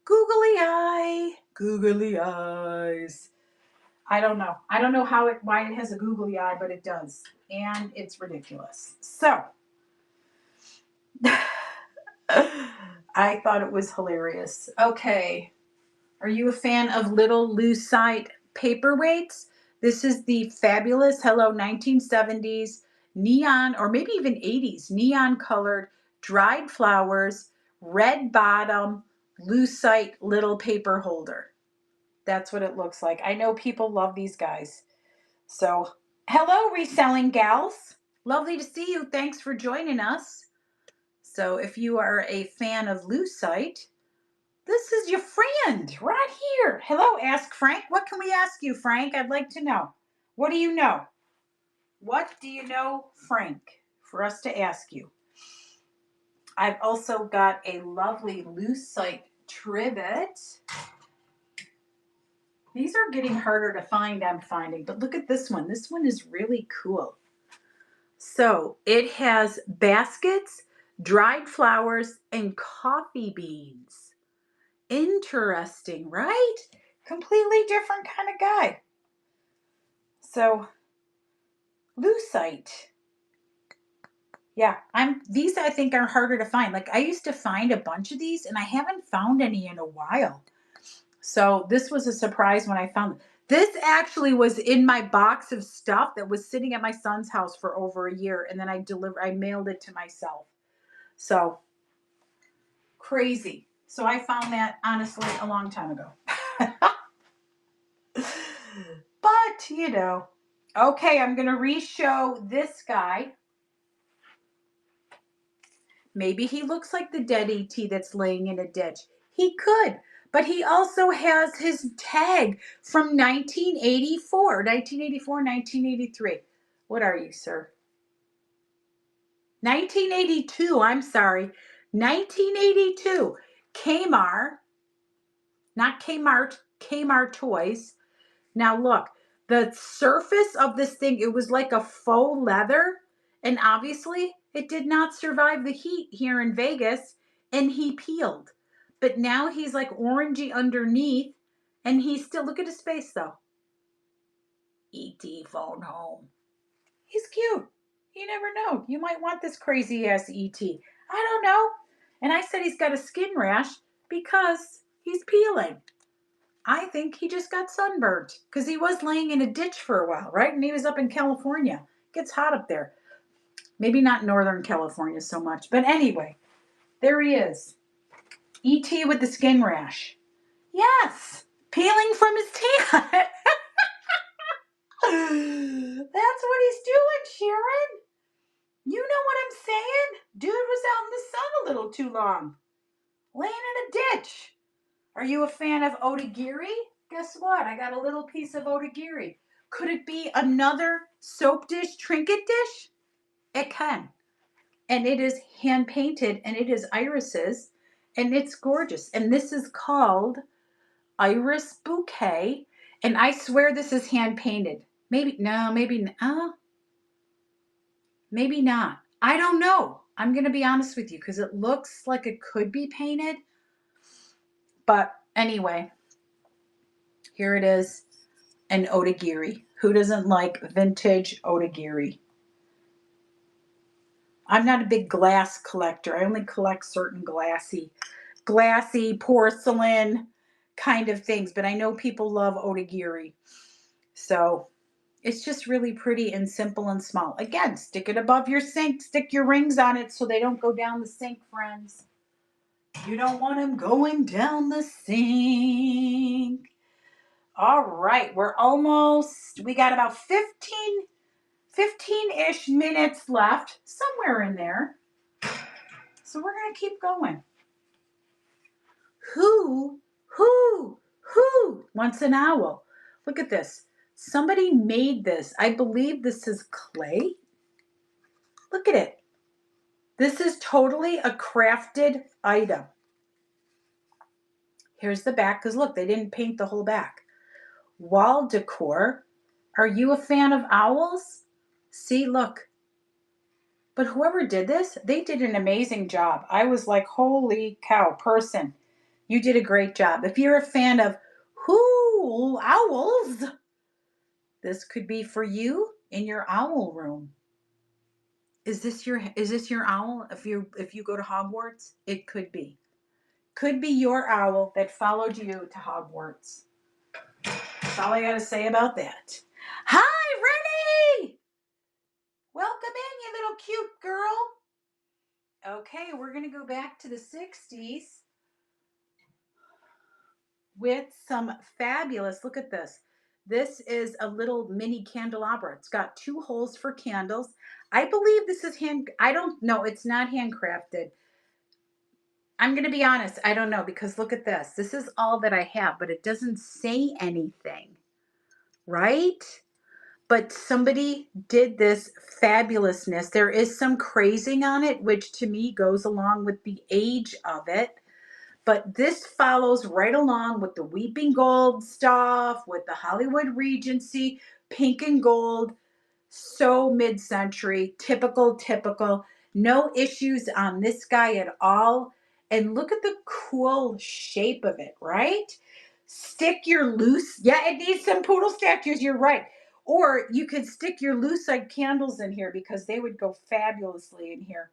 Googly eye. Googly eyes. I don't know. I don't know why it has a googly eye, but it does. And it's ridiculous. So, I thought it was hilarious. Okay. Are you a fan of little Lucite paperweights? This is the fabulous Hello 1970s neon, or maybe even 80s, neon colored dried flowers, red bottom, Lucite little paper holder. That's what it looks like. I know people love these guys. So, hello, reselling gals. Lovely to see you. Thanks for joining us. So, if you are a fan of Lucite, this is your friend right here. Hello, Ask Frank. What can we ask you, Frank? I'd like to know. What do you know? What do you know, Frank, for us to ask you? I've also got a lovely Lucite trivet. These are getting harder to find, I'm finding, but look at this one. This one is really cool. So it has baskets, dried flowers, and coffee beans. Interesting, right? Completely different kind of guy. So, Lucite. Yeah, these I think are harder to find. Like I used to find a bunch of these and I haven't found any in a while. So this was a surprise when I found it. This actually was in my box of stuff that was sitting at my son's house for over a year, and then I mailed it to myself. So crazy. So I found that honestly a long time ago. But, you know, okay, I'm going to re-show this guy. Maybe he looks like the dead ET that's laying in a ditch. He could, but he also has his tag from 1984, 1983. What are you, sir? 1982, I'm sorry. 1982. Kmart, not Kmart, Kmart Toys. Now look, the surface of this thing, it was like a faux leather, and obviously it did not survive the heat here in Vegas, and he peeled. But now he's like orangey underneath, and he's still, look at his face though. ET phone home. He's cute. You never know. You might want this crazy ass ET. I don't know. And I said he's got a skin rash because he's peeling. I think he just got sunburned because he was laying in a ditch for a while, right? And he was up in California. It gets hot up there. Maybe not Northern California so much. But anyway, there he is. ET with the skin rash. Yes. Peeling from his tan. That's what he's doing, Sharon. You know what I'm saying? Dude was out in the sun a little too long. Laying in a ditch. Are you a fan of otagiri? Guess what? I got a little piece of otagiri. Could it be another soap dish, trinket dish? It can. And it is hand painted and it is irises and it's gorgeous. And this is called Iris Bouquet. And I swear this is hand painted. Maybe not. I don't know. I'm going to be honest with you because it looks like it could be painted. But anyway, here it is. An otagiri. Who doesn't like vintage otagiri? I'm not a big glass collector. I only collect certain glassy porcelain kind of things, but I know people love otagiri. So it's just really pretty and simple and small. Again, stick it above your sink. Stick your rings on it so they don't go down the sink, friends. You don't want them going down the sink. All right, we got about 15-ish minutes left, somewhere in there. So we're going to keep going. Who wants an owl? Look at this. Somebody made this. I believe this is clay. Look at it. This is totally a crafted item. Here's the back, because look, they didn't paint the whole back. Wall decor. Are you a fan of owls? See, look. But whoever did this, they did an amazing job. I was like, holy cow, person. You did a great job. If you're a fan of owls, this could be for you in your owl room. Is this your owl? If you go to Hogwarts, it could be. Could be your owl that followed you to Hogwarts. That's all I got to say about that. Hi, Rennie! Welcome in, you little cute girl. Okay, we're going to go back to the 60s with some fabulous, look at this. This is a little mini candelabra. It's got 2 holes for candles. I believe this is I don't know. It's not handcrafted. I'm going to be honest. I don't know because look at this. This is all that I have, but it doesn't say anything, right? But somebody did this fabulousness. There is some crazing on it, which to me goes along with the age of it. But this follows right along with the Weeping Gold stuff, with the Hollywood Regency, pink and gold, so mid-century, typical. No issues on this guy at all. And look at the cool shape of it, right? Stick your it needs some poodle statues, you're right. Or you could stick your lucite candles in here because they would go fabulously in here.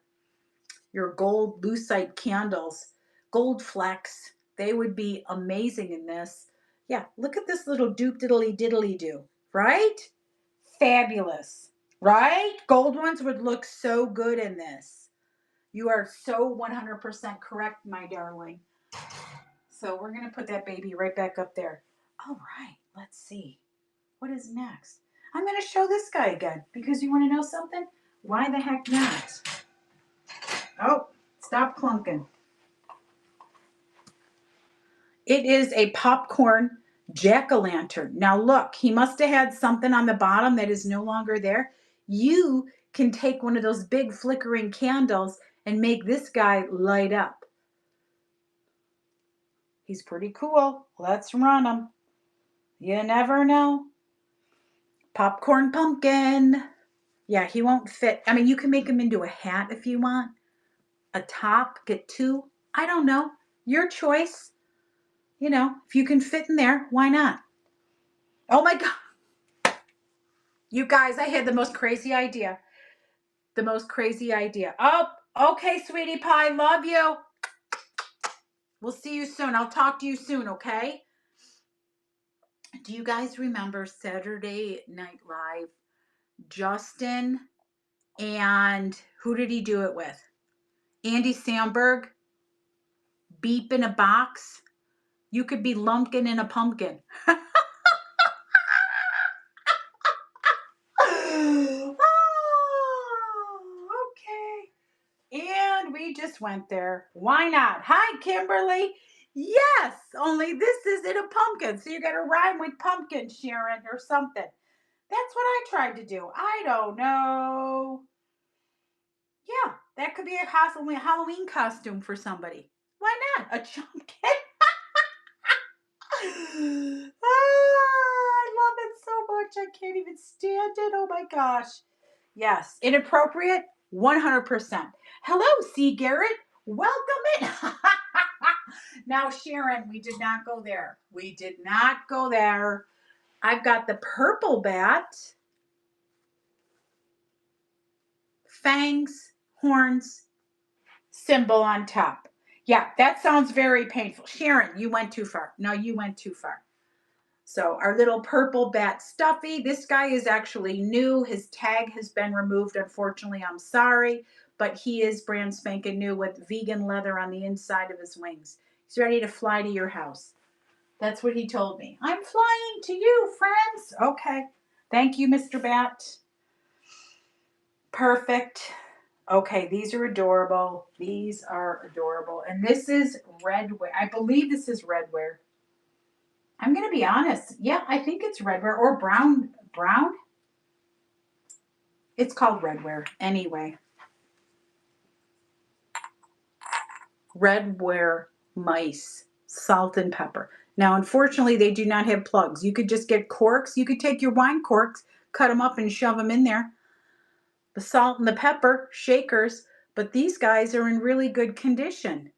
Your gold lucite candles. Gold flecks. They would be amazing in this. Yeah, look at this little doop diddly diddly do, right? Fabulous, right? Gold ones would look so good in this. You are so 100% correct, my darling. So we're going to put that baby right back up there. All right, let's see. What is next? I'm going to show this guy again because you want to know something? Why the heck not? Oh, stop clunking. It is a popcorn jack-o'-lantern. Now look, he must have had something on the bottom that is no longer there. You can take one of those big flickering candles and make this guy light up. He's pretty cool. Let's run him. You never know. Popcorn pumpkin. Yeah, he won't fit. I mean, you can make him into a hat if you want. A top, get two. I don't know. Your choice. You know, if you can fit in there, why not? Oh my God. You guys, I had the most crazy idea. The most crazy idea. Oh, okay, sweetie pie. Love you. We'll see you soon. I'll talk to you soon, okay? Do you guys remember Saturday Night Live? Justin and who did he do it with? Andy Samberg. Beep in a box. You could be lumpkin in a pumpkin. Oh, okay. And we just went there. Why not? Hi, Kimberly. Yes, only this isn't a pumpkin. So you got to rhyme with pumpkin, Sharon, or something. That's what I tried to do. I don't know. Yeah, that could be a Halloween costume for somebody. Why not? A pumpkin? I love it so much. I can't even stand it. Oh my gosh. Yes. Inappropriate? 100%. Hello, C. Garrett. Welcome in. Now, Sharon, we did not go there. We did not go there. I've got the purple bat. Fangs, horns, symbol on top. Yeah, that sounds very painful. Sharon, you went too far. No, you went too far. So our little purple bat Stuffy, this guy is actually new. His tag has been removed. Unfortunately, I'm sorry, but he is brand spanking new with vegan leather on the inside of his wings. He's ready to fly to your house. That's what he told me. I'm flying to you, friends. Okay. Thank you, Mr. Bat. Perfect. Okay, these are adorable. These are adorable. And this is redware. I believe this is redware. I'm going to be honest. Yeah, I think it's redware or brown. Brown? It's called redware. Anyway. Redware mice. Salt and pepper. Now, unfortunately, they do not have plugs. You could just get corks. You could take your wine corks, cut them up and shove them in there. The salt and the pepper, shakers. But these guys are in really good condition.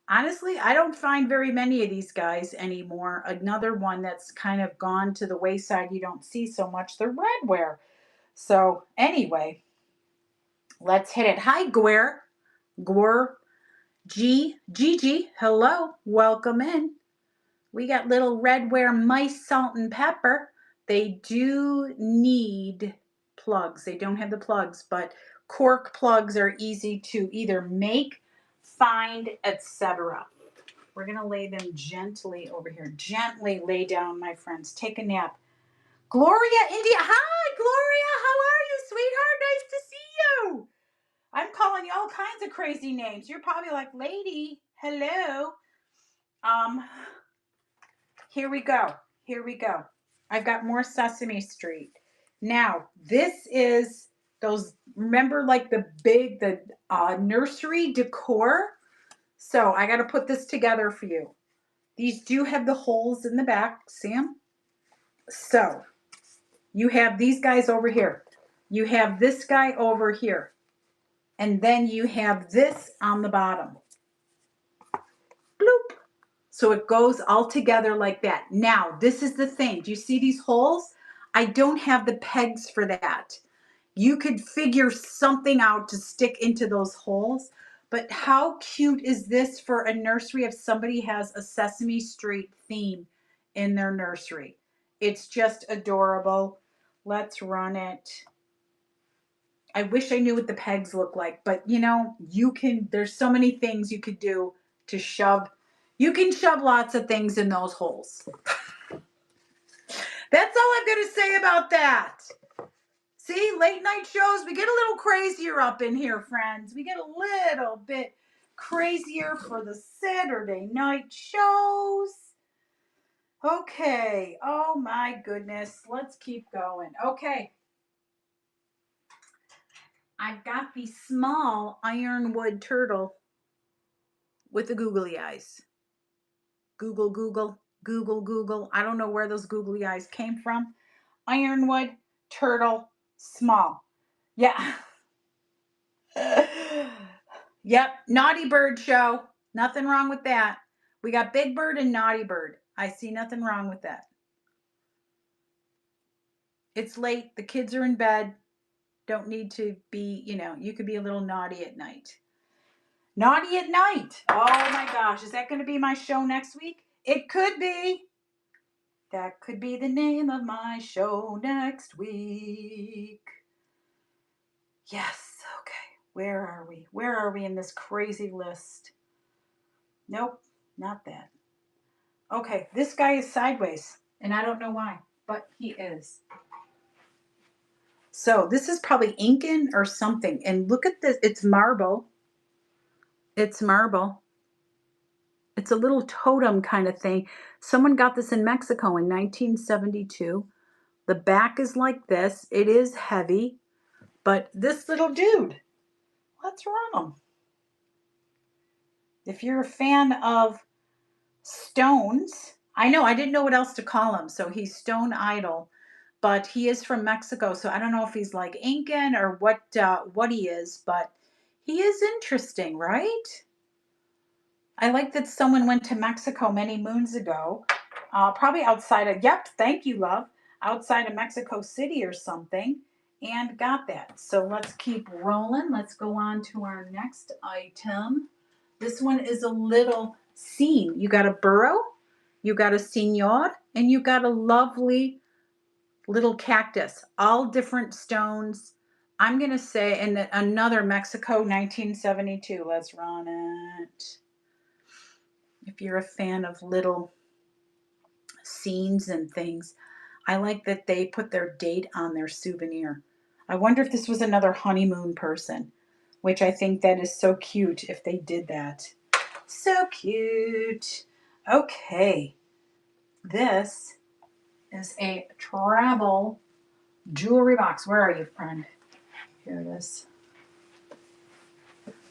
Honestly, I don't find very many of these guys anymore. Another one that's kind of gone to the wayside you don't see so much, the redware. So anyway, let's hit it. Hi, Gwere. Gwere. Gigi. Hello. Welcome in. We got little redware mice, salt and pepper. They do need plugs. They don't have the plugs, but cork plugs are easy to either make, find, etc. We're going to lay them gently over here. Gently lay down, my friends. Take a nap. Gloria, India. Hi, Gloria. How are you, sweetheart? Nice to see you. I'm calling you all kinds of crazy names. You're probably like, lady, hello. Here we go. Here we go. I've got more Sesame Street. Now, this is those, remember like the nursery decor? So I got to put this together for you. These do have the holes in the back, Sam. So you have these guys over here. You have this guy over here. And then you have this on the bottom. Bloop. So it goes all together like that. Now, this is the thing. Do you see these holes? I don't have the pegs for that. You could figure something out to stick into those holes, But how cute is this for a nursery if somebody has a Sesame Street theme in their nursery? It's just adorable. Let's run it. I wish I knew what the pegs look like, but you know, there's so many things you could do to shove. You can shove lots of things in those holes. That's all I'm going to say about that. See, late night shows, we get a little crazier up in here, friends. We get a little bit crazier for the Saturday night shows. Okay. Oh my goodness. Let's keep going. Okay. I've got the small ironwood turtle with the googly eyes. Google, Google, Google, Google. I don't know where those googly eyes came from. Ironwood turtle, small. Yeah. Yep. Naughty Bird show. Nothing wrong with that. We got Big Bird and Naughty Bird. I see nothing wrong with that. It's late. The kids are in bed. Don't need to be, you could be a little naughty at night. Naughty at night. Oh my gosh. Is that going to be my show next week? It could be. That could be the name of my show next week. Yes. Okay. Where are we? Where are we in this crazy list? Nope. Not that. Okay. This guy is sideways. And I don't know why. But he is. So this is probably Incan or something. And look at this. It's marble. It's marble. It's a little totem kind of thing. Someone got this in Mexico in 1972. The back is like this. It is heavy. But this little dude, let's run him. If you're a fan of stones, I know, I didn't know what else to call him. So he's Stone Idol. But he is from Mexico, so I don't know if he's like Incan or what he is, but he is interesting, right? I like that someone went to Mexico many moons ago, probably outside of, yep, thank you, love, outside of Mexico City or something, and got that. So let's keep rolling. Let's go on to our next item. This one is a little scene. You got a burro, you got a señor, and you got a lovely little cactus, all different stones. I'm going to say, and another Mexico 1972. Let's run it. If you're a fan of little scenes and things, I like that they put their date on their souvenir. I wonder if this was another honeymoon person, which I think that is so cute if they did that. So cute. Okay. This is a travel jewelry box. Where are you, friend? Here it is.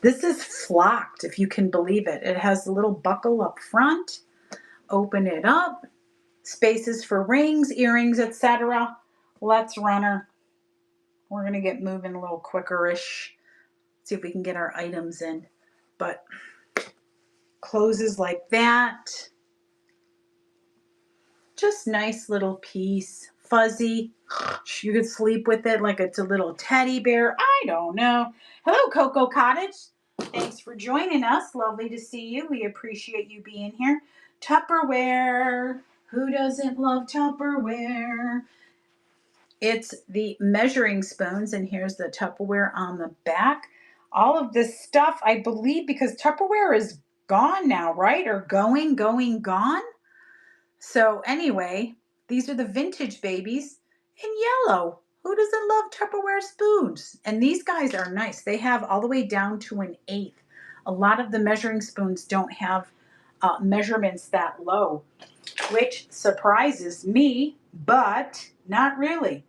This is flocked, if you can believe it. It has a little buckle up front. Open it up. Spaces for rings, earrings, etc. Let's run her. We're going to get moving a little quicker-ish. See if we can get our items in. But closes like that. Just nice little piece. Fuzzy. You could sleep with it like it's a little teddy bear. I don't know. Hello, Cocoa Cottage. Thanks for joining us. Lovely to see you. We appreciate you being here. Tupperware. Who doesn't love Tupperware? It's the measuring spoons, and here's the Tupperware on the back. All of this stuff, I believe, because Tupperware is gone now, right? Or gone. So anyway, these are the vintage babies in yellow. Who doesn't love Tupperware spoons? And these guys are nice. They have all the way down to an 1/8. A lot of the measuring spoons don't have measurements that low, which surprises me, but not really.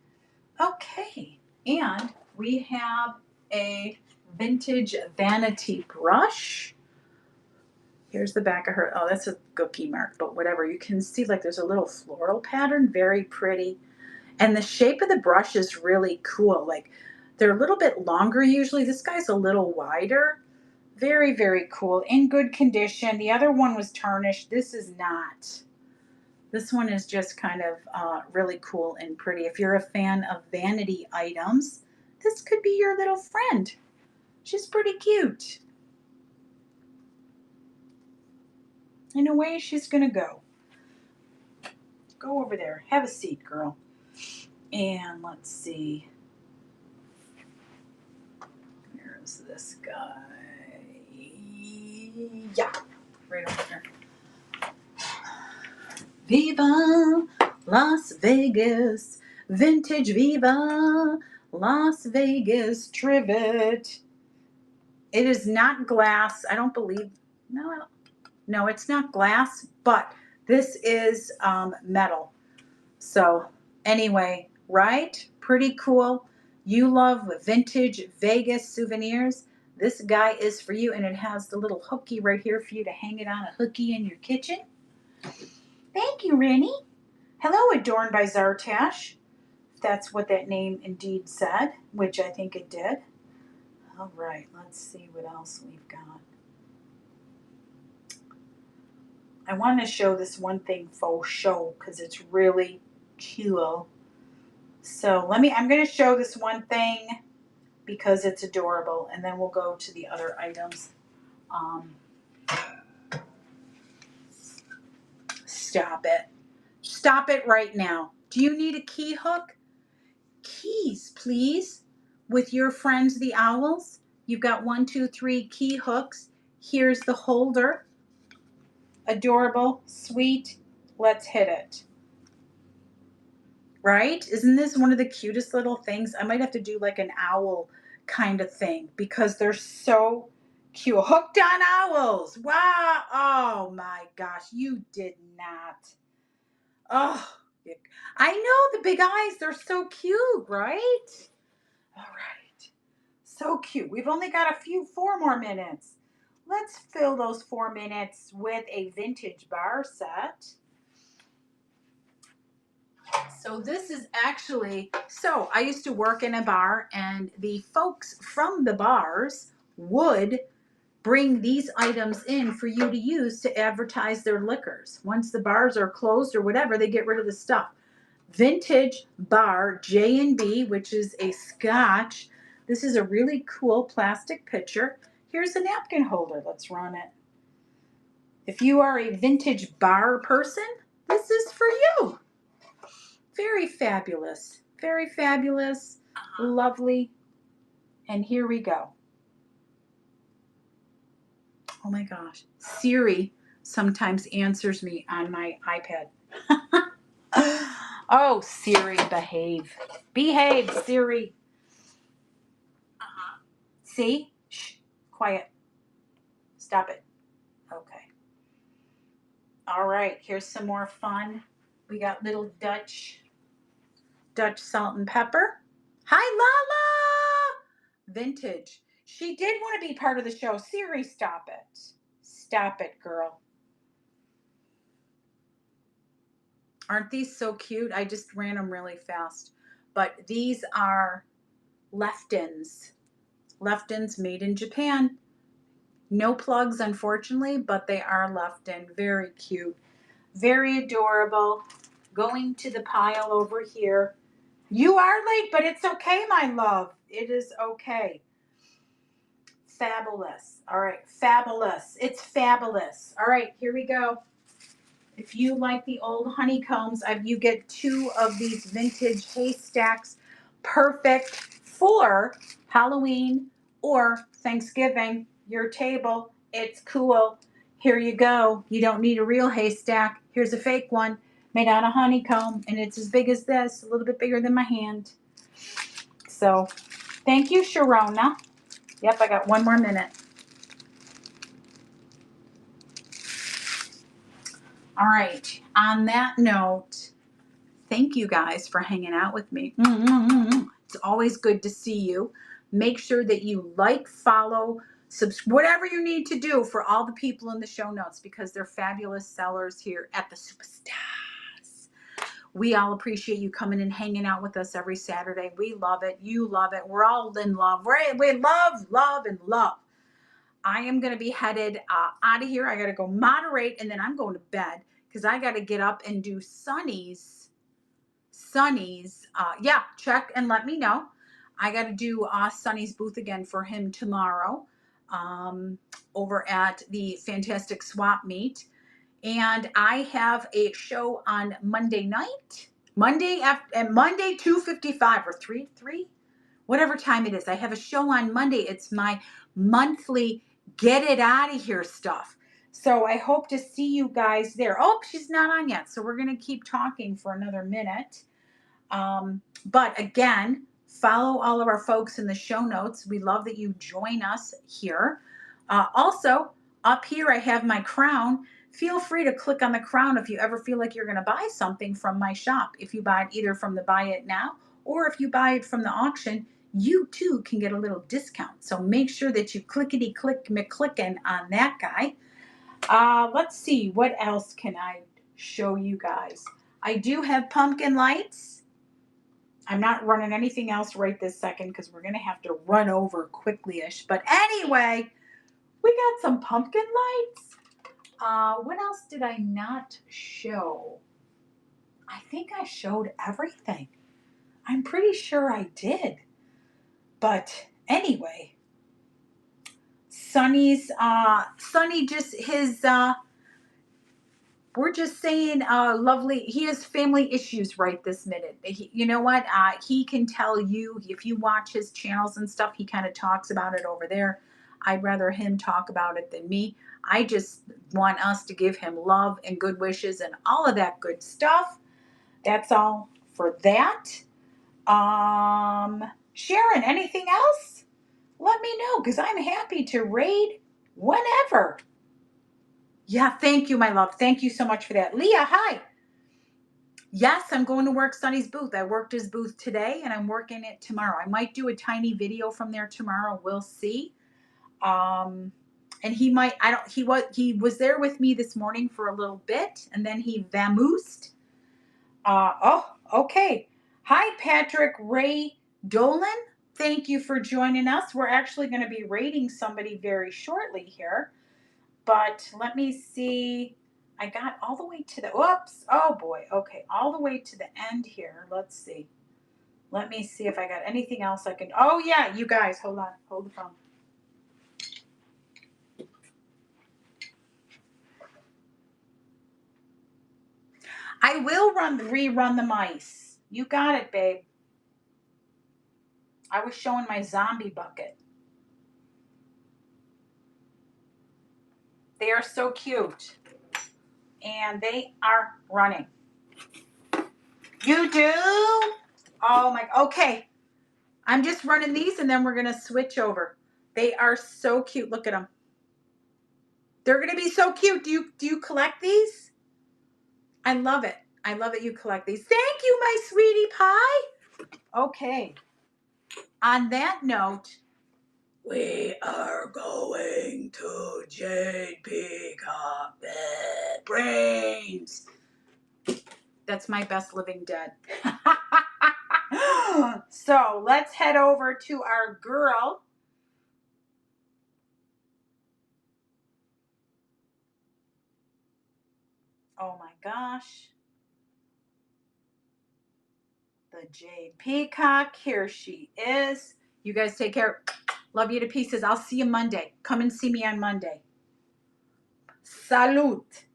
Okay, and we have a vintage vanity brush. Here's the back of her. Oh, that's a cookie mark, but whatever. You can see like there's a little floral pattern, very pretty. And the shape of the brush is really cool. Like they're a little bit longer usually. This guy's a little wider. Very, very cool. In good condition. The other one was tarnished. This is not. This one is just kind of really cool and pretty. If you're a fan of vanity items, this could be your little friend. She's pretty cute. And away she's going to go. Go over there. Have a seat, girl. And let's see. Where is this guy? Yeah, right over here. Viva Las Vegas. Vintage Viva Las Vegas Trivet. It is not glass. I don't believe. No, it's not glass, but this is metal. So anyway, right? Pretty cool. You love vintage Vegas souvenirs. This guy is for you, and it has the little hooky right here for you to hang it on a hooky in your kitchen. Thank you, Rennie. Hello, adorned by Zartash. That's what that name indeed said, which I think it did. All right, let's see what else we've got. I want to show this one thing faux show because it's really cool. So I'm going to show this one thing because it's adorable, and then we'll go to the other items. Stop it. Stop it right now. Do you need a key hook? Keys, please. With your friends, the owls, you've got 1, 2, 3 key hooks. Here's the holder. Adorable, sweet. Let's hit it. Right? Isn't this one of the cutest little things? I might have to do like an owl kind of thing because they're so cute. Hooked on owls. Wow. Oh my gosh. You did not. Oh, I know the big eyes. They're so cute, right? All right. So cute. We've only got 4 more minutes. Let's fill those 4 minutes with a vintage bar set. So this is actually, I used to work in a bar, and the folks from the bars would bring these items in for you to use to advertise their liquors. Once the bars are closed or whatever, they get rid of the stuff. Vintage bar J&B, which is a scotch. This is a really cool plastic pitcher. Here's a napkin holder. Let's run it. If you are a vintage bar person, this is for you. Very fabulous. Very fabulous. Lovely. And here we go. Oh my gosh. Siri sometimes answers me on my iPad. Oh, Siri, behave. Behave, Siri. See? Shh. Quiet. Stop it. Okay. All right. Here's some more fun. We got little Dutch salt and pepper. Hi, Lala! Vintage. She did want to be part of the show. Siri, stop it. Stop it, girl. Aren't these so cute? I just ran them really fast. But these are Leftons. Leftons made in Japan. No plugs, unfortunately, but they are Lefton. Very cute. Very adorable. Going to the pile over here. You are late, but it's okay, my love. It is okay. Fabulous. All right, fabulous. It's fabulous. All right, here we go. If you like the old honeycombs, you get 2 of these vintage haystacks. Perfect for Halloween or Thanksgiving. Your table. It's cool. Here you go. You don't need a real haystack. Here's a fake one made out of honeycomb, and it's as big as this, a little bit bigger than my hand. So, thank you, Sharona. Yep, I got 1 more minute. All right. On that note, thank you guys for hanging out with me. It's always good to see you. Make sure that you like, follow, whatever you need to do for all the people in the show notes, because they're fabulous sellers here at the Superstars. We all appreciate you coming and hanging out with us every Saturday. We love it. You love it. We're all in love. We love, love, and love. I am going to be headed out of here. I got to go moderate, and then I'm going to bed because I got to get up and do Sonny's. Yeah, check and let me know. I got to do Sonny's booth again for him tomorrow over at the Fantastic Swap Meet. And I have a show on Monday night, Monday 2:55 or 3, whatever time it is. I have a show on Monday. It's my monthly Get It Out of Here stuff. So I hope to see you guys there. Oh, she's not on yet. So we're going to keep talking for another minute. But again, follow all of our folks in the show notes. We love that you join us here. Also, up here I have my crown. Feel free to click on the crown if you ever feel like you're going to buy something from my shop. If you buy it either from the Buy It Now or if you buy it from the auction, you too can get a little discount. So make sure that you clickety-click McClickin on that guy. Let's see, what else can I show you guys? I do have pumpkin lights. I'm not running anything else right this second because we're going to have to run over quickly-ish. But anyway, we got some pumpkin lights. What else did I not show? I think I showed everything. I'm pretty sure I did. But anyway, Sonny just we're just saying lovely. He has family issues right this minute. You know what? He can tell you if you watch his channels and stuff, he kind of talks about it over there. I'd rather him talk about it than me. I just want us to give him love and good wishes and all of that good stuff. That's all for that. Sharon, anything else? Let me know because I'm happy to raid whenever. Yeah, thank you, my love. Thank you so much for that. Leah, hi. Yes, I'm going to work Sonny's booth. I worked his booth today and I'm working it tomorrow. I might do a tiny video from there tomorrow. We'll see. And he might, he was there with me this morning for a little bit and then he vamoosed. Okay. Hi, Patrick Ray Dolan. Thank you for joining us. We're actually going to be rating somebody very shortly here. But let me see. I got all the way to the, whoops. Oh boy. Okay. All the way to the end here. Let's see. Let me see if I got anything else I can. Oh yeah, you guys, hold on. Hold the phone. I will rerun the mice. You got it, babe. I was showing my zombie bucket. They are so cute. And they are running. You do? Oh my, okay. I'm just running these and then we're going to switch over. They are so cute. Look at them. They're going to be so cute. Do you collect these? I love it. I love that you collect these. Thank you, my sweetie pie. Okay. On that note, we are going to Jade Peacock Brains. That's my best living dead. So let's head over to our girl. Oh my gosh. The Jade Peacock. Here she is. You guys take care. Love you to pieces. I'll see you Monday. Come and see me on Monday. Salute.